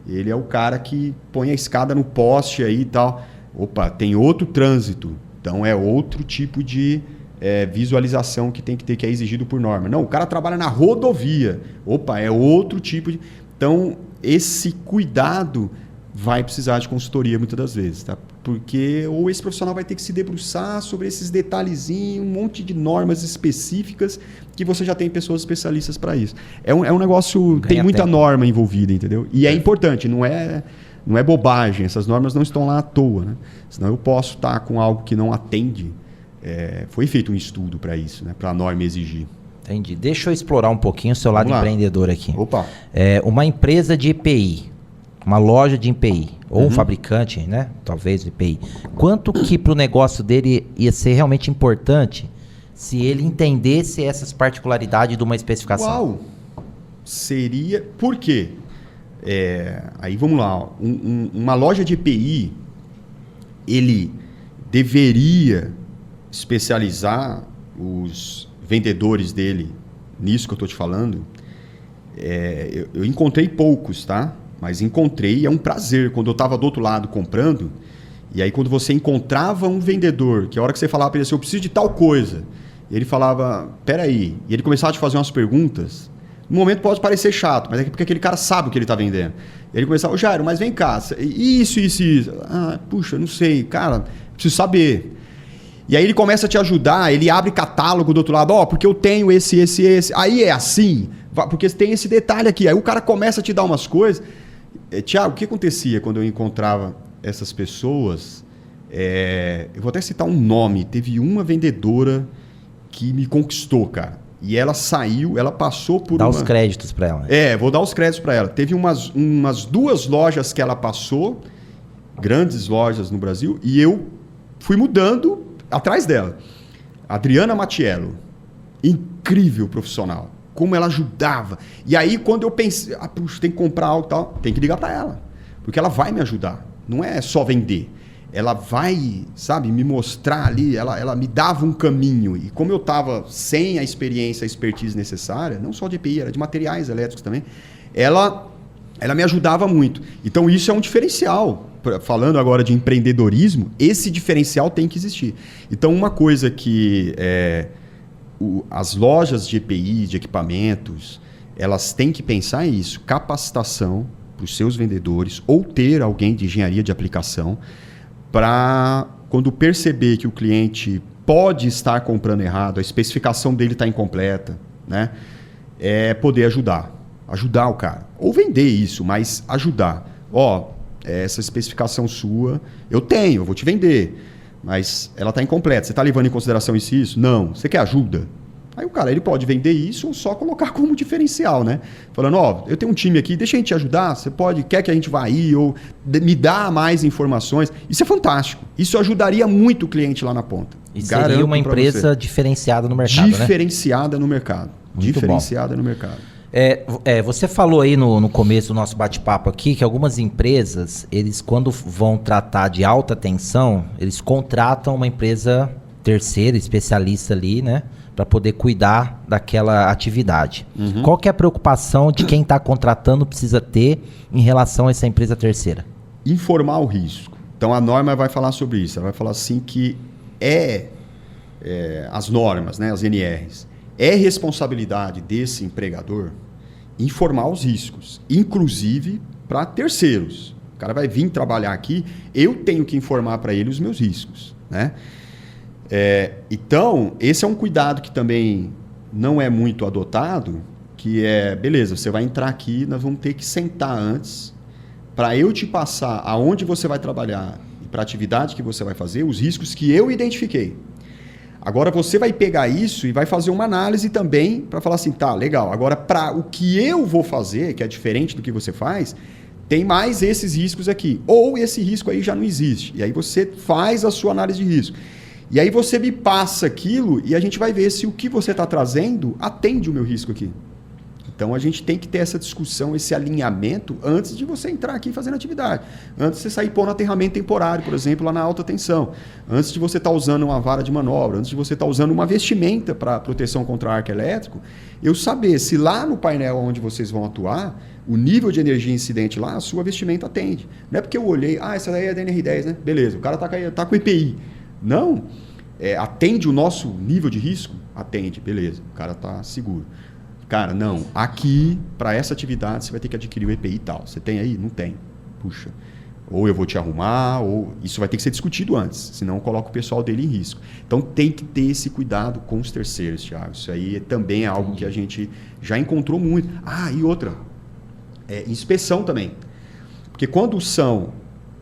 Ele é o cara que põe a escada no poste aí e tal. Opa, tem outro trânsito. Então, é outro tipo de visualização que tem que ter, que é exigido por norma. Não, o cara trabalha na rodovia. Opa, é outro tipo de... Então, esse cuidado vai precisar de consultoria muitas das vezes, tá? Porque ou esse profissional vai ter que se debruçar sobre esses detalhezinhos, um monte de normas específicas que você já tem pessoas especialistas para isso. É um negócio, tem muita norma envolvida, entendeu? E é importante, não é bobagem, essas normas não estão lá à toa, né? Senão eu posso estar com algo que não atende. Foi feito um estudo para isso, né? Para a norma exigir. Entendi. Deixa eu explorar um pouquinho o seu lado empreendedor aqui. Opa. Uma empresa de EPI, uma loja de EPI, ou um fabricante, né? Talvez de EPI. Quanto que para o negócio dele ia ser realmente importante se ele entendesse essas particularidades de uma especificação? Uau! Seria... Por quê? Aí vamos lá. Uma loja de EPI, ele deveria especializar os vendedores dele nisso que eu estou te falando. Eu encontrei poucos, tá? Mas encontrei, é um prazer. Quando eu estava do outro lado comprando, e aí quando você encontrava um vendedor, que a hora que você falava para ele assim, eu preciso de tal coisa, e ele falava, peraí, e ele começava a te fazer umas perguntas, no momento pode parecer chato, mas é porque aquele cara sabe o que ele está vendendo. Ele começava, Jairo, mas vem cá, isso. Ah, puxa, não sei, cara, preciso saber. E aí ele começa a te ajudar, ele abre catálogo do outro lado, porque eu tenho esse. Aí é assim, porque tem esse detalhe aqui. Aí o cara começa a te dar umas coisas. Tiago, o que acontecia quando eu encontrava essas pessoas? Eu vou até citar um nome. Teve uma vendedora que me conquistou, cara. E ela saiu, ela passou por Dá os créditos para ela. Vou dar os créditos para ela. Teve umas 2 lojas que ela passou, grandes lojas no Brasil, e eu fui mudando atrás dela. Adriana Matiello, incrível profissional. Como ela ajudava. E aí, quando eu pensei, puxa, tem que comprar algo e tal, tem que ligar para ela. Porque ela vai me ajudar. Não é só vender. Ela vai, sabe, me mostrar ali, ela me dava um caminho. E como eu estava sem a experiência, a expertise necessária, não só de EPI, era de materiais elétricos também, ela me ajudava muito. Então, isso é um diferencial. Falando agora de empreendedorismo, esse diferencial tem que existir. Então, uma coisa que as lojas de EPI, de equipamentos, elas têm que pensar em isso, capacitação para os seus vendedores ou ter alguém de engenharia de aplicação para, quando perceber que o cliente pode estar comprando errado, a especificação dele está incompleta, né? Poder ajudar o cara. Ou vender isso, mas ajudar. Essa especificação sua, eu vou te vender. Mas ela está incompleta. Você está levando em consideração isso? Não. Você quer ajuda? Aí o cara, ele pode vender isso ou só colocar como diferencial, né? Falando, eu tenho um time aqui, deixa a gente te ajudar, quer que a gente vá aí, ou me dá mais informações. Isso é fantástico. Isso ajudaria muito o cliente lá na ponta. E seria uma empresa diferenciada no mercado, diferenciada no mercado. Diferenciada no mercado. Você falou aí no começo do nosso bate-papo aqui que algumas empresas, eles quando vão tratar de alta tensão, eles contratam uma empresa terceira, especialista ali, né? Para poder cuidar daquela atividade. Qual que é a preocupação de quem está contratando precisa ter em relação a essa empresa terceira? Informar o risco. Então a norma vai falar sobre isso. Ela vai falar assim que as normas, né, as NRs, é responsabilidade desse empregador informar os riscos, inclusive para terceiros. O cara vai vir trabalhar aqui, eu tenho que informar para ele os meus riscos, né? Então, esse é um cuidado que também não é muito adotado, que beleza, você vai entrar aqui, nós vamos ter que sentar antes para eu te passar aonde você vai trabalhar, para a atividade que você vai fazer, os riscos que eu identifiquei. Agora você vai pegar isso e vai fazer uma análise também para falar assim, tá, legal, agora para o que eu vou fazer, que é diferente do que você faz, tem mais esses riscos aqui. Ou esse risco aí já não existe. E aí você faz a sua análise de risco. E aí você me passa aquilo e a gente vai ver se o que você está trazendo atende o meu risco aqui. Então a gente tem que ter essa discussão, esse alinhamento antes de você entrar aqui fazendo atividade. Antes de você sair pondo aterramento temporário, por exemplo, lá na alta tensão. Antes de você estar usando uma vara de manobra, antes de você estar usando uma vestimenta para proteção contra arco elétrico, eu saber se lá no painel onde vocês vão atuar, o nível de energia incidente lá, a sua vestimenta atende. Não é porque eu olhei, essa daí é da NR10, né? Beleza, o cara tá com EPI. Não, atende o nosso nível de risco? Atende, beleza, o cara está seguro. Cara, não, aqui, para essa atividade, você vai ter que adquirir o EPI e tal. Você tem aí? Não tem. Puxa. Ou eu vou te arrumar, ou isso vai ter que ser discutido antes, senão eu coloco o pessoal dele em risco. Então tem que ter esse cuidado com os terceiros, Thiago. Isso aí também é algo que a gente já encontrou muito. E outra, inspeção também. Porque quando são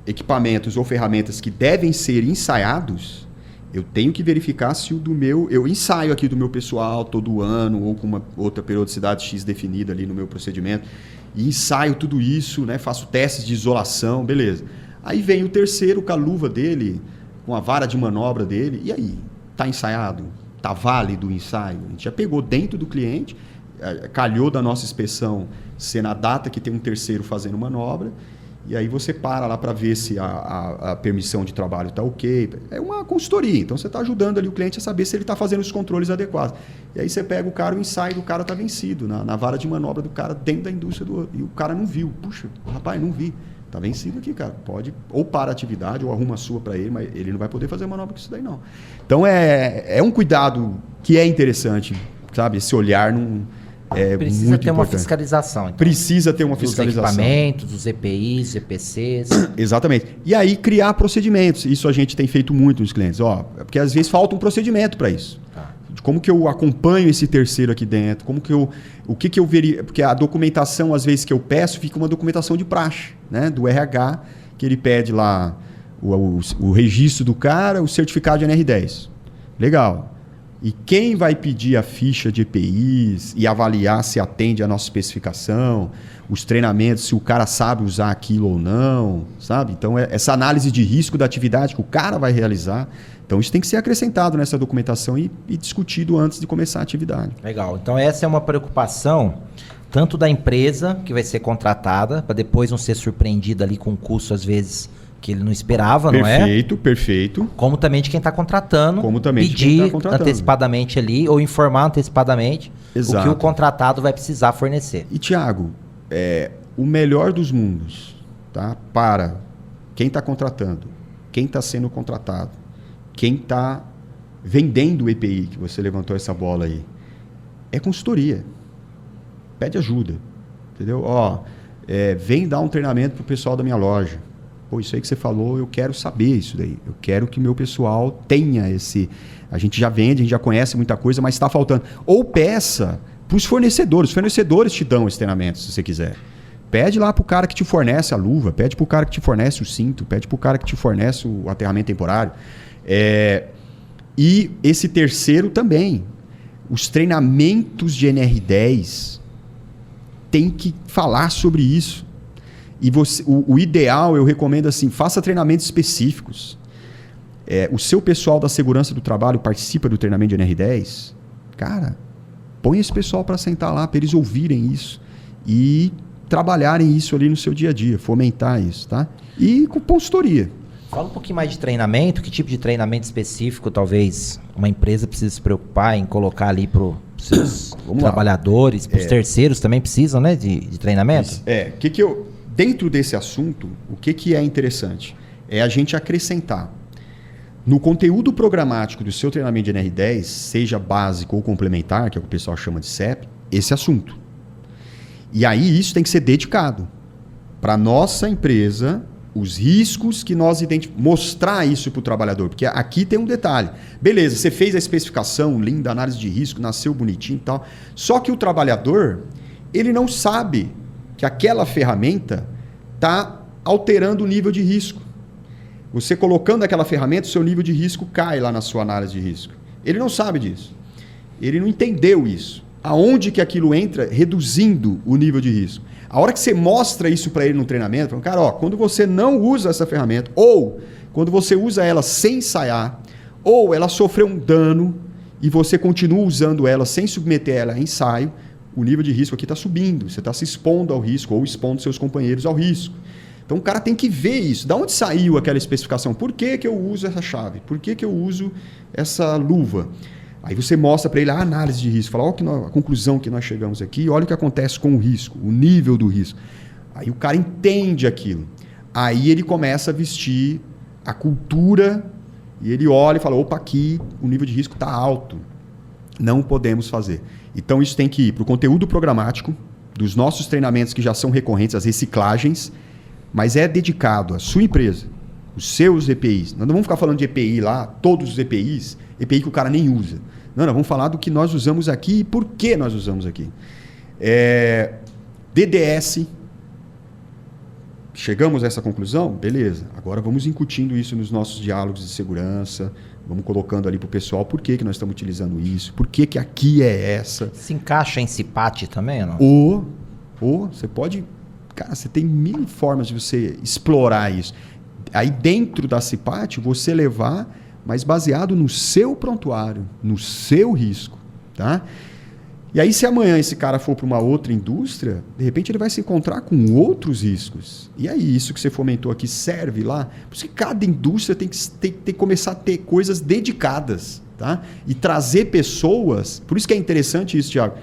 equipamentos ou ferramentas que devem ser ensaiados, eu tenho que verificar se o do meu... Eu ensaio aqui do meu pessoal todo ano ou com uma outra periodicidade X definida ali no meu procedimento. E ensaio tudo isso, né? Faço testes de isolação, beleza. Aí vem o terceiro com a luva dele, com a vara de manobra dele. E aí? Está ensaiado? Está válido o ensaio? A gente já pegou dentro do cliente, calhou da nossa inspeção ser na data que tem um terceiro fazendo manobra. E aí você para lá para ver se a permissão de trabalho está ok. É uma consultoria, então você está ajudando ali o cliente a saber se ele está fazendo os controles adequados. E aí você pega o cara, o ensaio do cara está vencido, na vara de manobra do cara dentro da indústria, e o cara não viu. Puxa, rapaz, não vi. Está vencido aqui, cara. Pode ou para a atividade ou arruma a sua para ele, mas ele não vai poder fazer manobra com isso daí não. Então é um cuidado que é interessante, sabe? Esse olhar não... Precisa muito ter uma importante. Fiscalização. Então. Precisa ter uma fiscalização. Dos equipamentos, dos EPIs, EPCs. Exatamente. E aí criar procedimentos. Isso a gente tem feito muito nos clientes. Porque às vezes falta um procedimento para isso. De como que eu acompanho esse terceiro aqui dentro, como que o que eu veria. Porque a documentação, às vezes, que eu peço, fica uma documentação de praxe, né? Do RH, que ele pede lá o registro do cara, o certificado de NR10. Legal. E quem vai pedir a ficha de EPIs e avaliar se atende à nossa especificação, os treinamentos, se o cara sabe usar aquilo ou não, sabe? Então, essa análise de risco da atividade que o cara vai realizar. Então, isso tem que ser acrescentado nessa documentação e discutido antes de começar a atividade. Legal. Então, essa é uma preocupação tanto da empresa que vai ser contratada, para depois não ser surpreendida ali com um custo, às vezes, que ele não esperava, não é? Perfeito. Como também de quem está contratando, pedir antecipadamente ali ou informar antecipadamente o que o contratado vai precisar fornecer. E, Thiago, o melhor dos mundos, tá? Para quem está contratando, quem está sendo contratado, quem está vendendo o EPI, que você levantou essa bola aí, é consultoria. Pede ajuda, entendeu? Vem dar um treinamento para o pessoal da minha loja. Pô, isso aí que você falou, eu quero saber isso daí. Eu quero que o meu pessoal tenha esse... A gente já vende, a gente já conhece muita coisa, mas está faltando. Ou peça para os fornecedores. Os fornecedores te dão esse treinamento, se você quiser. Pede lá para o cara que te fornece a luva, pede para o cara que te fornece o cinto, pede para o cara que te fornece o aterramento temporário. E esse terceiro também. Os treinamentos de NR10 tem que falar sobre isso. E o ideal, eu recomendo assim, faça treinamentos específicos. O seu pessoal da segurança do trabalho participa do treinamento de NR10. Cara, põe esse pessoal para sentar lá, para eles ouvirem isso e trabalharem isso ali no seu dia a dia, fomentar isso, tá? E com consultoria. Fala um pouquinho mais de treinamento, que tipo de treinamento específico talvez uma empresa precise se preocupar em colocar ali para os seus trabalhadores, para os terceiros também precisam, né, de treinamento? Dentro desse assunto, o que é interessante? É a gente acrescentar no conteúdo programático do seu treinamento de NR10, seja básico ou complementar, que é o que o pessoal chama de CEP, esse assunto. E aí isso tem que ser dedicado para a nossa empresa, os riscos que nós identificamos, mostrar isso para o trabalhador. Porque aqui tem um detalhe. Beleza, você fez a especificação, linda, análise de risco, nasceu bonitinho e tal. Só que o trabalhador, ele não sabe que aquela ferramenta está alterando o nível de risco. Você colocando aquela ferramenta, o seu nível de risco cai lá na sua análise de risco. Ele não sabe disso. Ele não entendeu isso. Aonde que aquilo entra reduzindo o nível de risco. A hora que você mostra isso para ele no treinamento, fala, cara, ó, quando você não usa essa ferramenta, ou quando você usa ela sem ensaiar, ou ela sofreu um dano e você continua usando ela sem submeter ela a ensaio, o nível de risco aqui está subindo. Você está se expondo ao risco ou expondo seus companheiros ao risco. Então o cara tem que ver isso. Da onde saiu aquela especificação? Por que eu uso essa chave? Por que eu uso essa luva? Aí você mostra para ele a análise de risco. Fala, olha a conclusão que nós chegamos aqui, olha o que acontece com o risco, o nível do risco. Aí o cara entende aquilo. Aí ele começa a vestir a cultura e ele olha e fala, opa, aqui o nível de risco está alto. Não podemos fazer. Então isso tem que ir para o conteúdo programático, dos nossos treinamentos que já são recorrentes, as reciclagens, mas é dedicado à sua empresa, os seus EPIs. Nós não vamos ficar falando de EPI lá, todos os EPIs, EPI que o cara nem usa. Não, nós vamos falar do que nós usamos aqui e por que nós usamos aqui. DDS. Chegamos a essa conclusão? Beleza. Agora vamos incutindo isso nos nossos diálogos de segurança. Vamos colocando ali para o pessoal por que nós estamos utilizando isso, por que aqui é essa. Se encaixa em CIPAT também, não? Ou você pode... Cara, você tem mil formas de você explorar isso. Aí dentro da CIPAT, você levar, mas baseado no seu prontuário, no seu risco. Tá? E aí se amanhã esse cara for para uma outra indústria, de repente ele vai se encontrar com outros riscos. E aí isso que você fomentou aqui serve lá? Por isso que cada indústria tem que começar a ter coisas dedicadas. Tá? E trazer pessoas... Por isso que é interessante isso, Thiago.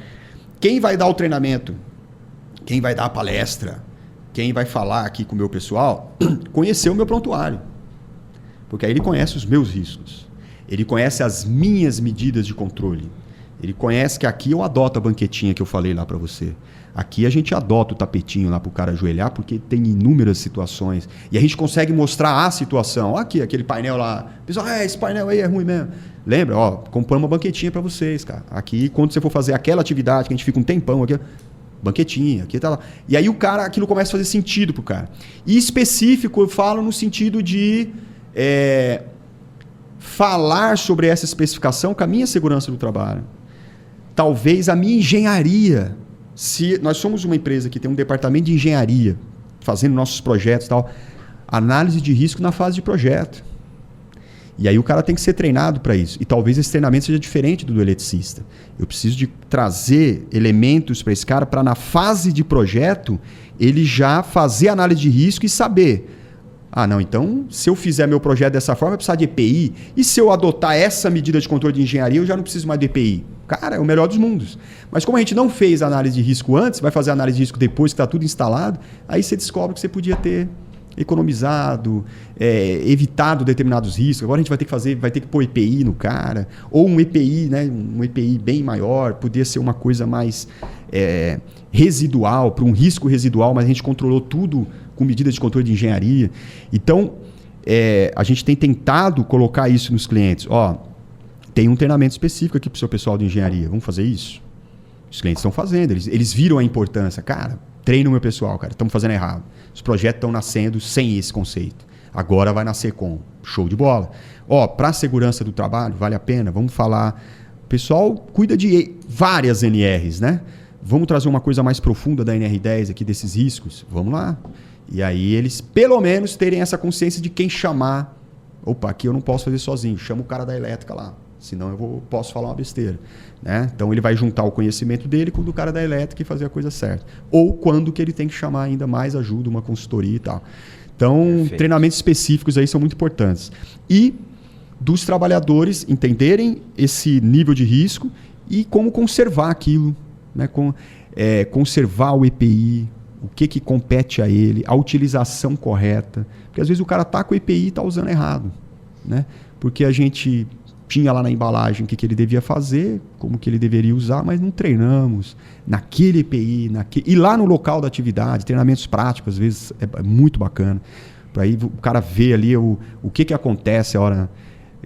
Quem vai dar o treinamento? Quem vai dar a palestra, quem vai falar aqui com o meu pessoal, conhecer o meu prontuário. Porque aí ele conhece os meus riscos. Ele conhece as minhas medidas de controle. Ele conhece que aqui eu adoto a banquetinha que eu falei lá para você. Aqui a gente adota o tapetinho lá para o cara ajoelhar, porque tem inúmeras situações. E a gente consegue mostrar a situação. Aqui, aquele painel lá. Pessoal, esse painel aí é ruim mesmo. Lembra? Ó, compramos uma banquetinha para vocês, cara. Aqui, quando você for fazer aquela atividade que a gente fica um tempão aqui... banquetinha, aqui tá lá. E aí o cara, aquilo começa a fazer sentido pro cara. E específico, eu falo no sentido de falar sobre essa especificação com a minha segurança do trabalho. Talvez a minha engenharia. Se nós somos uma empresa que tem um departamento de engenharia, fazendo nossos projetos e tal, análise de risco na fase de projeto. E aí o cara tem que ser treinado para isso. E talvez esse treinamento seja diferente do eletricista. Eu preciso de trazer elementos para esse cara para na fase de projeto ele já fazer análise de risco e saber. Ah, não, então se eu fizer meu projeto dessa forma, eu precisar de EPI. E se eu adotar essa medida de controle de engenharia, eu já não preciso mais de EPI. Cara, é o melhor dos mundos. Mas como a gente não fez a análise de risco antes, vai fazer a análise de risco depois que está tudo instalado, aí você descobre que você podia ter economizado, evitado determinados riscos. Agora a gente vai ter que pôr EPI no cara, ou um EPI, né, um EPI bem maior, podia ser uma coisa mais residual, para um risco residual, mas a gente controlou tudo com medidas de controle de engenharia. Então, a gente tem tentado colocar isso nos clientes. Ó, tem um treinamento específico aqui para o seu pessoal de engenharia, vamos fazer isso? Os clientes estão fazendo, eles viram a importância. Cara, treina o meu pessoal, cara, estamos fazendo errado. Os projetos estão nascendo sem esse conceito. Agora vai nascer com show de bola. Ó, para a segurança do trabalho, vale a pena, vamos falar. O pessoal cuida de várias NRs, né? Vamos trazer uma coisa mais profunda da NR10 aqui, desses riscos? Vamos lá. E aí eles, pelo menos, terem essa consciência de quem chamar. Opa, aqui eu não posso fazer sozinho, chama o cara da elétrica lá. Senão eu posso falar uma besteira. Né? Então ele vai juntar o conhecimento dele com o do cara da elétrica e fazer a coisa certa. Ou quando que ele tem que chamar ainda mais ajuda, uma consultoria e tal. Então, perfeito. Treinamentos específicos aí são muito importantes. E dos trabalhadores entenderem esse nível de risco e como conservar aquilo. Né? Conservar o EPI, o que compete a ele, a utilização correta. Porque às vezes o cara está com o EPI e está usando errado. Né? Porque a gente tinha lá na embalagem o que ele devia fazer, como que ele deveria usar, mas não treinamos naquele EPI. E lá no local da atividade, treinamentos práticos, às vezes é muito bacana. Para aí o cara ver ali o que acontece a hora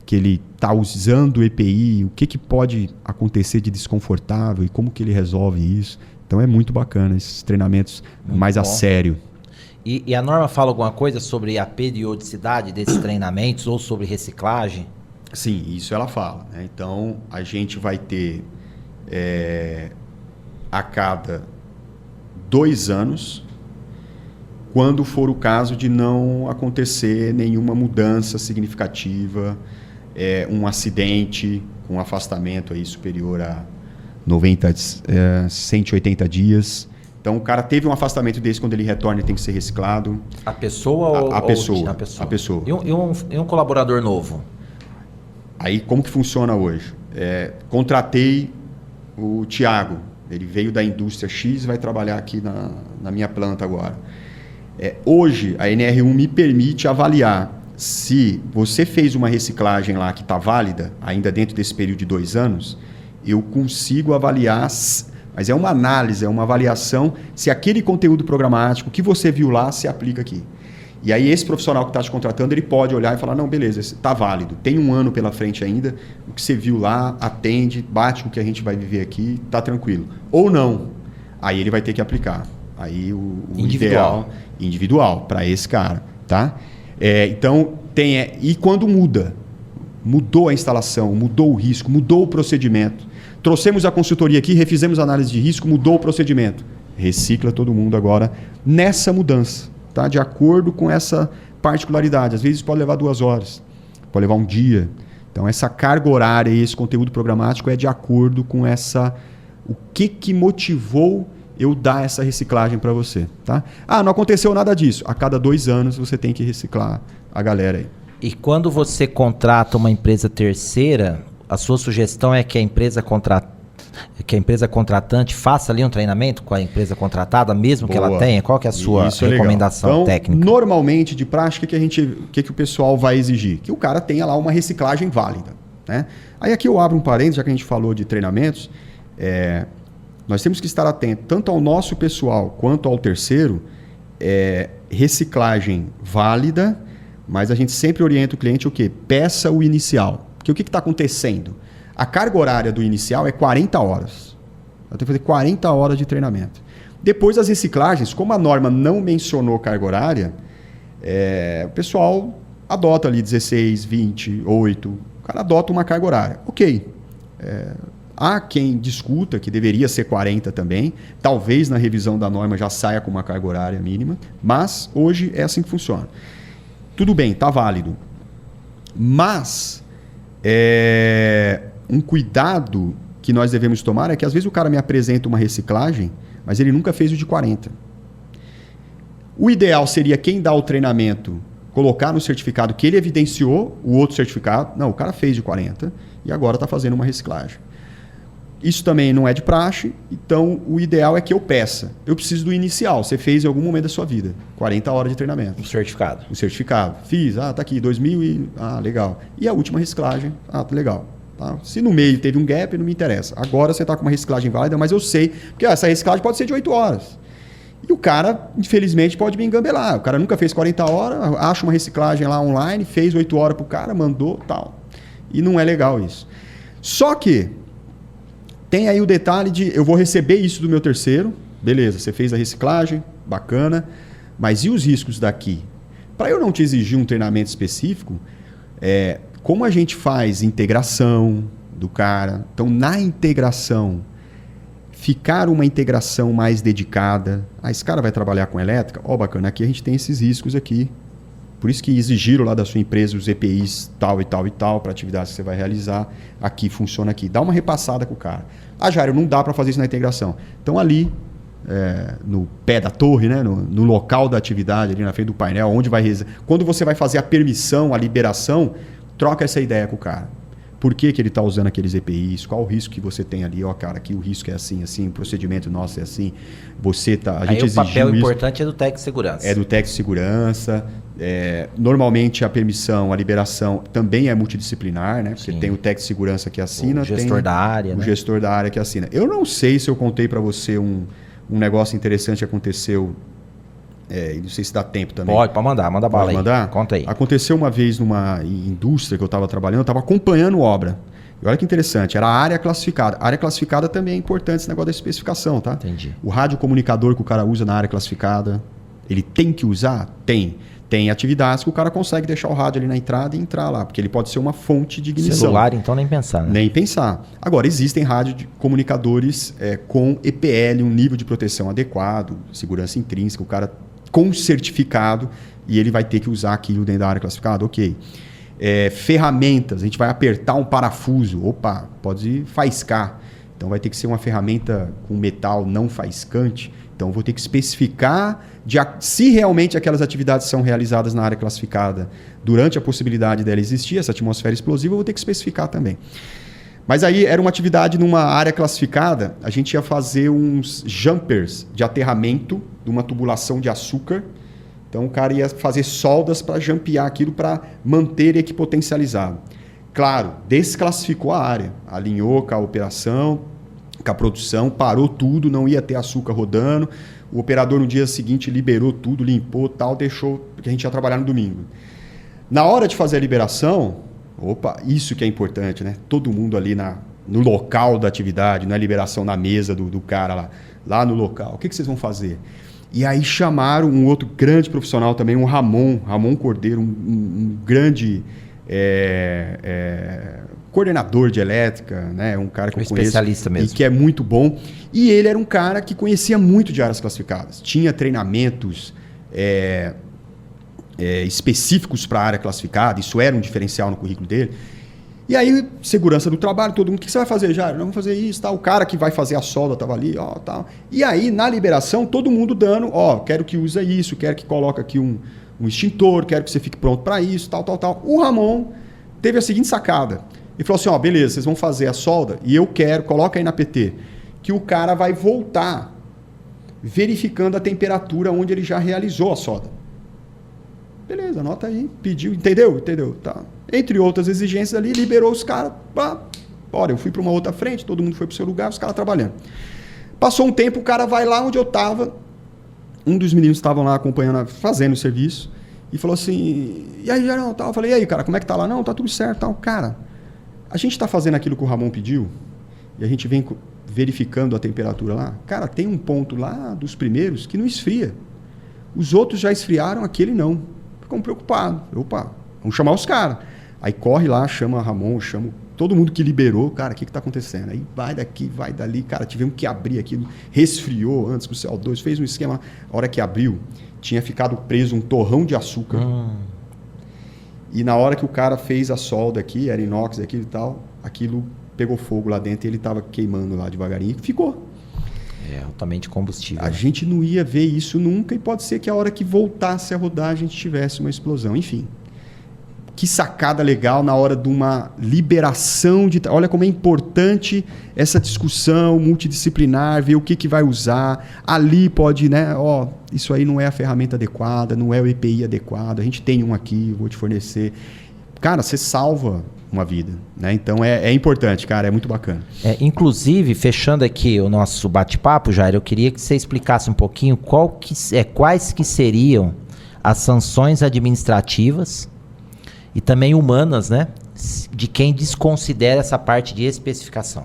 que ele está usando o EPI, o que pode acontecer de desconfortável e como que ele resolve isso. Então é muito bacana esses treinamentos muito mais bom. A sério. E a norma fala alguma coisa sobre a periodicidade desses treinamentos ou sobre reciclagem? Sim, isso ela fala, né? Então, a gente vai ter a cada 2 anos, quando for o caso de não acontecer nenhuma mudança significativa, um acidente com afastamento aí superior a 180 dias. Então, o cara teve um afastamento desse, quando ele retorna, ele tem que ser reciclado. A pessoa ou a pessoa? A pessoa. E um colaborador novo? Aí, como que funciona hoje? Contratei o Thiago. Ele veio da indústria X e vai trabalhar aqui na minha planta agora. Hoje, a NR1 me permite avaliar se você fez uma reciclagem lá que está válida, ainda dentro desse período de 2 anos, eu consigo avaliar, mas é uma análise, é uma avaliação, se aquele conteúdo programático que você viu lá se aplica aqui. E aí esse profissional que está te contratando, ele pode olhar e falar, não, beleza, está válido, tem 1 ano pela frente ainda, o que você viu lá atende, bate com o que a gente vai viver aqui, está tranquilo. Ou não, aí ele vai ter que aplicar. Aí o individual para esse cara, tá? Então, e quando mudou a instalação, mudou o risco, mudou o procedimento, trouxemos a consultoria aqui, refizemos a análise de risco, mudou o procedimento, recicla todo mundo agora nessa mudança, tá? De acordo com essa particularidade. Às vezes pode levar 2 horas, pode levar 1 dia. Então, essa carga horária e esse conteúdo programático é de acordo com o que motivou eu dar essa reciclagem para você, tá? Não aconteceu nada disso. A cada 2 anos você tem que reciclar a galera aí. E quando você contrata uma empresa terceira, a sua sugestão é que a empresa contratante faça ali um treinamento com a empresa contratada, mesmo que ela tenha? Qual que é a sua recomendação técnica? Normalmente, de prática, o que o pessoal vai exigir? Que o cara tenha lá uma reciclagem válida, né? Aí aqui eu abro um parênteses, já que a gente falou de treinamentos, nós temos que estar atentos tanto ao nosso pessoal quanto ao terceiro, reciclagem válida, mas a gente sempre orienta o cliente o quê? Peça o inicial. Porque o que está acontecendo? A carga horária do inicial é 40 horas. Eu tenho que fazer 40 horas de treinamento. Depois as reciclagens, como a norma não mencionou carga horária, o pessoal adota ali 16, 20, 8. O cara adota uma carga horária. Ok. Há quem discuta que deveria ser 40 também. Talvez na revisão da norma já saia com uma carga horária mínima. Mas hoje é assim que funciona. Tudo bem, está válido. Mas um cuidado que nós devemos tomar é que às vezes o cara me apresenta uma reciclagem, mas ele nunca fez o de 40. O ideal seria quem dá o treinamento colocar no certificado que ele evidenciou o outro certificado. Não, o cara fez de 40 e agora está fazendo uma reciclagem. Isso também não é de praxe, então o ideal é que eu peça. Eu preciso do inicial. Você fez em algum momento da sua vida. 40 horas de treinamento. O certificado. O certificado. Fiz. Tá aqui, 2000 e... legal. E a última reciclagem. Legal. Tá? Se no meio teve um gap, não me interessa. Agora você está com uma reciclagem válida, mas eu sei. Porque essa reciclagem pode ser de 8 horas. E o cara, infelizmente, pode me engambelar. O cara nunca fez 40 horas, acha uma reciclagem lá online, fez 8 horas pro cara, mandou, tal. E não é legal isso. Só que tem aí o detalhe de eu vou receber isso do meu terceiro, beleza, você fez a reciclagem, bacana, mas e os riscos daqui? Para eu não te exigir um treinamento específico, como a gente faz integração do cara, então na integração, ficar uma integração mais dedicada, esse cara vai trabalhar com elétrica, bacana, aqui a gente tem esses riscos aqui, por isso que exigiram lá da sua empresa os EPIs tal e tal e tal para atividades que você vai realizar. Aqui funciona aqui. Dá uma repassada com o cara. Jairo, não dá para fazer isso na integração. Então ali, no pé da torre, né? no local da atividade, ali na frente do painel, onde vai quando você vai fazer a permissão, a liberação, troca essa ideia com o cara. Por que ele está usando aqueles EPIs? Qual o risco que você tem ali? Cara, aqui o risco é assim, o procedimento nosso é assim. A gente exigiu o papel isso. Importante é do técnico de segurança. É do técnico de segurança. Normalmente a permissão, a liberação também é multidisciplinar, né? Porque tem o técnico de segurança que assina. O gestor da área. O gestor da área que assina. Eu não sei se eu contei para você um negócio interessante que aconteceu. Não sei se dá tempo também. Pode mandar, manda bala aí. Pode mandar? Conta aí. Aconteceu uma vez numa indústria que eu estava trabalhando, eu estava acompanhando obra. E olha que interessante, era a área classificada. A área classificada também é importante esse negócio da especificação, tá? Entendi. O radiocomunicador que o cara usa na área classificada, Ele tem que usar? Tem. Tem atividades que o cara consegue deixar o rádio ali na entrada e entrar lá, porque ele pode ser uma fonte de ignição. Celular, então, nem pensar, né? Nem pensar. Agora, existem comunicadores com EPL, um nível de proteção adequado, segurança intrínseca, o cara com certificado, e ele vai ter que usar aquilo dentro da área classificada, ok. Ferramentas, a gente vai apertar um parafuso, opa, pode faiscar. Então vai ter que ser uma ferramenta com metal não faiscante. Então vou ter que especificar se realmente aquelas atividades são realizadas na área classificada durante a possibilidade dela existir, essa atmosfera explosiva, eu vou ter que especificar também. Mas aí era uma atividade numa área classificada, a gente ia fazer uns jumpers de aterramento de uma tubulação de açúcar. Então o cara ia fazer soldas para jumpear aquilo para manter equipotencializado. Claro, desclassificou a área, alinhou com a operação, com a produção, parou tudo, não ia ter açúcar rodando. O operador no dia seguinte liberou tudo, limpou, tal, deixou, porque a gente ia trabalhar no domingo. Na hora de fazer a liberação, opa, isso que é importante, né? Todo mundo ali no local da atividade, não é liberação na mesa do cara lá no local. O que vocês vão fazer? E aí chamaram um outro grande profissional também, um Ramon Cordeiro, um grande coordenador de elétrica, né? Um cara que eu conheço especialista mesmo. E que é muito bom. E ele era um cara que conhecia muito de áreas classificadas. Tinha treinamentos específicos para a área classificada, isso era um diferencial no currículo dele. E aí, segurança do trabalho, todo mundo, o que você vai fazer, Jair? Não, vamos fazer isso, tal. O cara que vai fazer a solda estava ali, ó, tal. E aí, na liberação, todo mundo dando, ó, quero que use isso, quero que coloque aqui um extintor, quero que você fique pronto para isso, tal. O Ramon teve a seguinte sacada. Ele falou assim, ó, beleza, vocês vão fazer a solda e eu quero, coloca aí na PT, que o cara vai voltar verificando a temperatura onde ele já realizou a solda. Beleza, anota aí, pediu, entendeu? Tá. Entre outras exigências ali, liberou os caras. Olha, eu fui para uma outra frente, todo mundo foi para o seu lugar, os caras trabalhando. Passou um tempo, o cara vai lá onde eu estava. Um dos meninos estavam lá acompanhando, fazendo o serviço, e falou assim, e aí, Gerão, tal? Eu falei, e aí, cara, como é que tá lá? Não, tá tudo certo, tal. Cara, a gente está fazendo aquilo que o Ramon pediu, e a gente vem verificando a temperatura lá. Cara, tem um ponto lá dos primeiros que não esfria. Os outros já esfriaram, aquele não. Ficam preocupados. Opa, vamos chamar os caras. Aí corre lá, chama Ramon, chama todo mundo que liberou. Cara, o que está acontecendo? Aí vai daqui, vai dali. Cara, tivemos que abrir aquilo. Resfriou antes com o CO2, fez um esquema. A hora que abriu, tinha ficado preso um torrão de açúcar. E na hora que o cara fez a solda aqui, era inox, aquilo e tal, aquilo pegou fogo lá dentro e ele estava queimando lá devagarinho e ficou. É altamente combustível. A gente não ia ver isso nunca e pode ser que a hora que voltasse a rodar a gente tivesse uma explosão. Enfim, que sacada legal na hora de uma liberação de... Olha como é importante essa discussão multidisciplinar, ver o que vai usar. Ali pode, né? Ó, isso aí não é a ferramenta adequada, não é o EPI adequado. A gente tem um aqui, vou te fornecer. Cara, você salva uma vida, né? Então é importante, cara, é muito bacana. Inclusive, fechando aqui o nosso bate-papo, Jair, eu queria que você explicasse um pouquinho quais que seriam as sanções administrativas e também humanas, né, de quem desconsidera essa parte de especificação.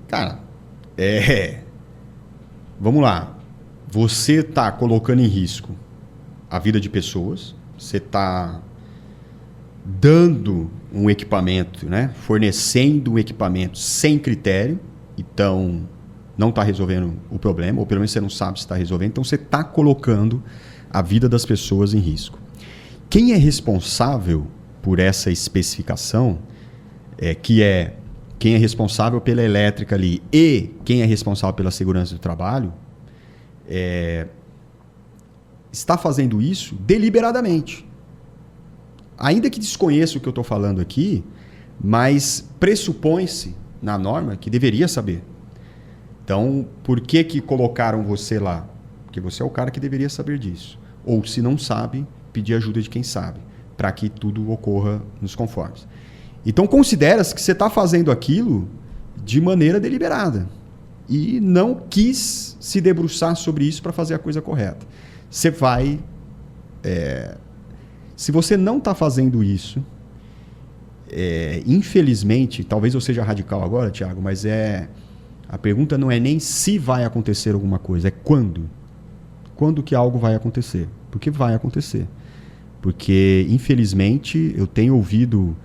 Cara, vamos lá. Você está colocando em risco a vida de pessoas, você está dando um equipamento, né? Fornecendo um equipamento sem critério, então não está resolvendo o problema, ou pelo menos você não sabe se está resolvendo, então você está colocando a vida das pessoas em risco. Quem é responsável por essa especificação, quem é responsável pela elétrica ali e quem é responsável pela segurança do trabalho, está fazendo isso deliberadamente. Ainda que desconheça o que eu estou falando aqui, mas pressupõe-se na norma que deveria saber. Então, por que colocaram você lá? Porque você é o cara que deveria saber disso. Ou, se não sabe, pedir ajuda de quem sabe, para que tudo ocorra nos conformes. Então, considera-se que você está fazendo aquilo de maneira deliberada e não quis se debruçar sobre isso para fazer a coisa correta. Você vai... Se você não está fazendo isso, infelizmente, talvez eu seja radical agora, Thiago, mas a pergunta não é nem se vai acontecer alguma coisa, é quando. quando que algo vai acontecer. Porque vai acontecer. Porque, infelizmente, eu tenho ouvido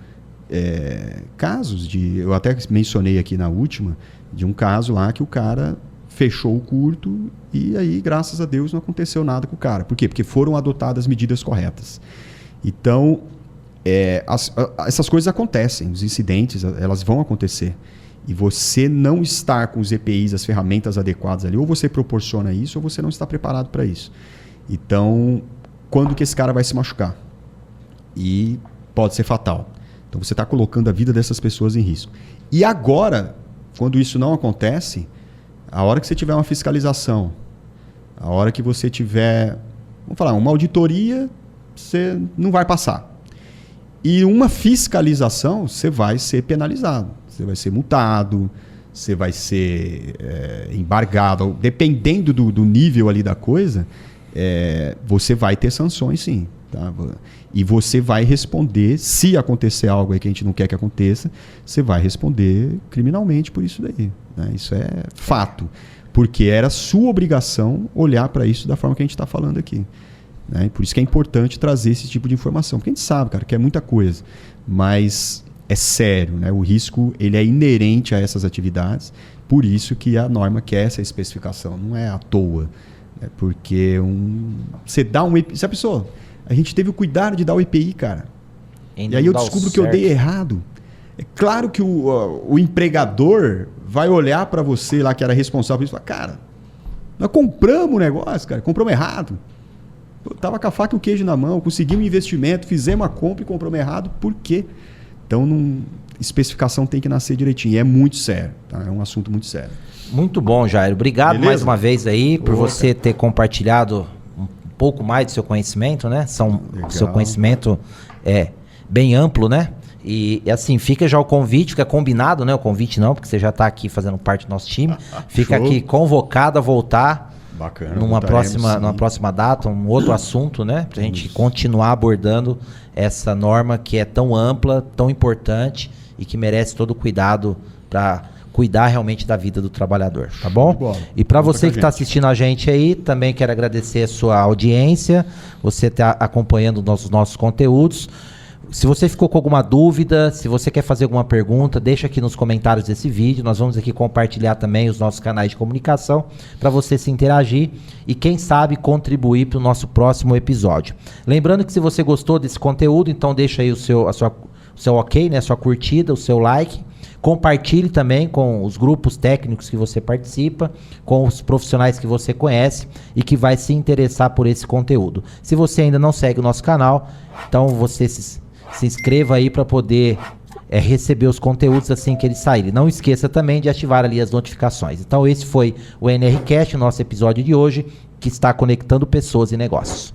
casos de... Eu até mencionei aqui na última, de um caso lá que o cara fechou o curto e aí, graças a Deus, não aconteceu nada com o cara. Por quê? Porque foram adotadas medidas corretas. Então, essas coisas acontecem, os incidentes, elas vão acontecer. E você não estar com os EPIs, as ferramentas adequadas ali, ou você proporciona isso, ou você não está preparado para isso. Então, quando que esse cara vai se machucar? E pode ser fatal. Então, você está colocando a vida dessas pessoas em risco. E agora, quando isso não acontece, a hora que você tiver uma fiscalização, a hora que você tiver, vamos falar, uma auditoria, você não vai passar. E uma fiscalização, você vai ser penalizado. Você vai ser multado, você vai ser embargado. Dependendo do nível ali da coisa, você vai ter sanções, sim. Tá? E você vai responder, se acontecer algo aí que a gente não quer que aconteça, você vai responder criminalmente por isso daí. Né? Isso é fato. Porque era sua obrigação olhar para isso da forma que a gente está falando aqui. Né? E por isso que é importante trazer esse tipo de informação. Porque a gente sabe, cara, que é muita coisa. Mas é sério, né? O risco ele é inerente a essas atividades. Por isso que a norma quer essa especificação. Não é à toa. Né? Porque você dá um EPI... Se a pessoa... A gente teve o cuidado de dar o EPI, cara. E aí eu descubro que eu dei errado. É claro que o empregador vai olhar para você lá que era responsável e falar, cara, nós compramos o negócio, cara, compramos errado. Eu tava com a faca e o queijo na mão, conseguimos um investimento, fizemos a compra e compramos errado. Por quê? Então, especificação tem que nascer direitinho. E é muito sério, tá? É um assunto muito sério. Muito bom, Jairo. Obrigado Beleza? Mais uma vez aí por você ter compartilhado pouco mais do seu conhecimento, né? O seu conhecimento é bem amplo, né? E assim, fica já o convite, fica combinado, né? O convite não, porque você já está aqui fazendo parte do nosso time. Fica aqui convocado a voltar. Bacana, numa próxima data, um outro assunto, né? Pra gente continuar abordando essa norma que é tão ampla, tão importante e que merece todo o cuidado para cuidar realmente da vida do trabalhador, tá bom? E para você que está assistindo a gente aí, também quero agradecer a sua audiência, você está acompanhando os nossos conteúdos. Se você ficou com alguma dúvida, se você quer fazer alguma pergunta, deixa aqui nos comentários desse vídeo. Nós vamos aqui compartilhar também os nossos canais de comunicação para você se interagir e, quem sabe, contribuir para o nosso próximo episódio. Lembrando que se você gostou desse conteúdo, então deixa aí o seu ok, né, a sua curtida, o seu like. Compartilhe também com os grupos técnicos que você participa, com os profissionais que você conhece e que vai se interessar por esse conteúdo. Se você ainda não segue o nosso canal, então você se inscreva aí para poder receber os conteúdos assim que eles saírem. Não esqueça também de ativar ali as notificações. Então esse foi o NRCast, o nosso episódio de hoje, que está conectando pessoas e negócios.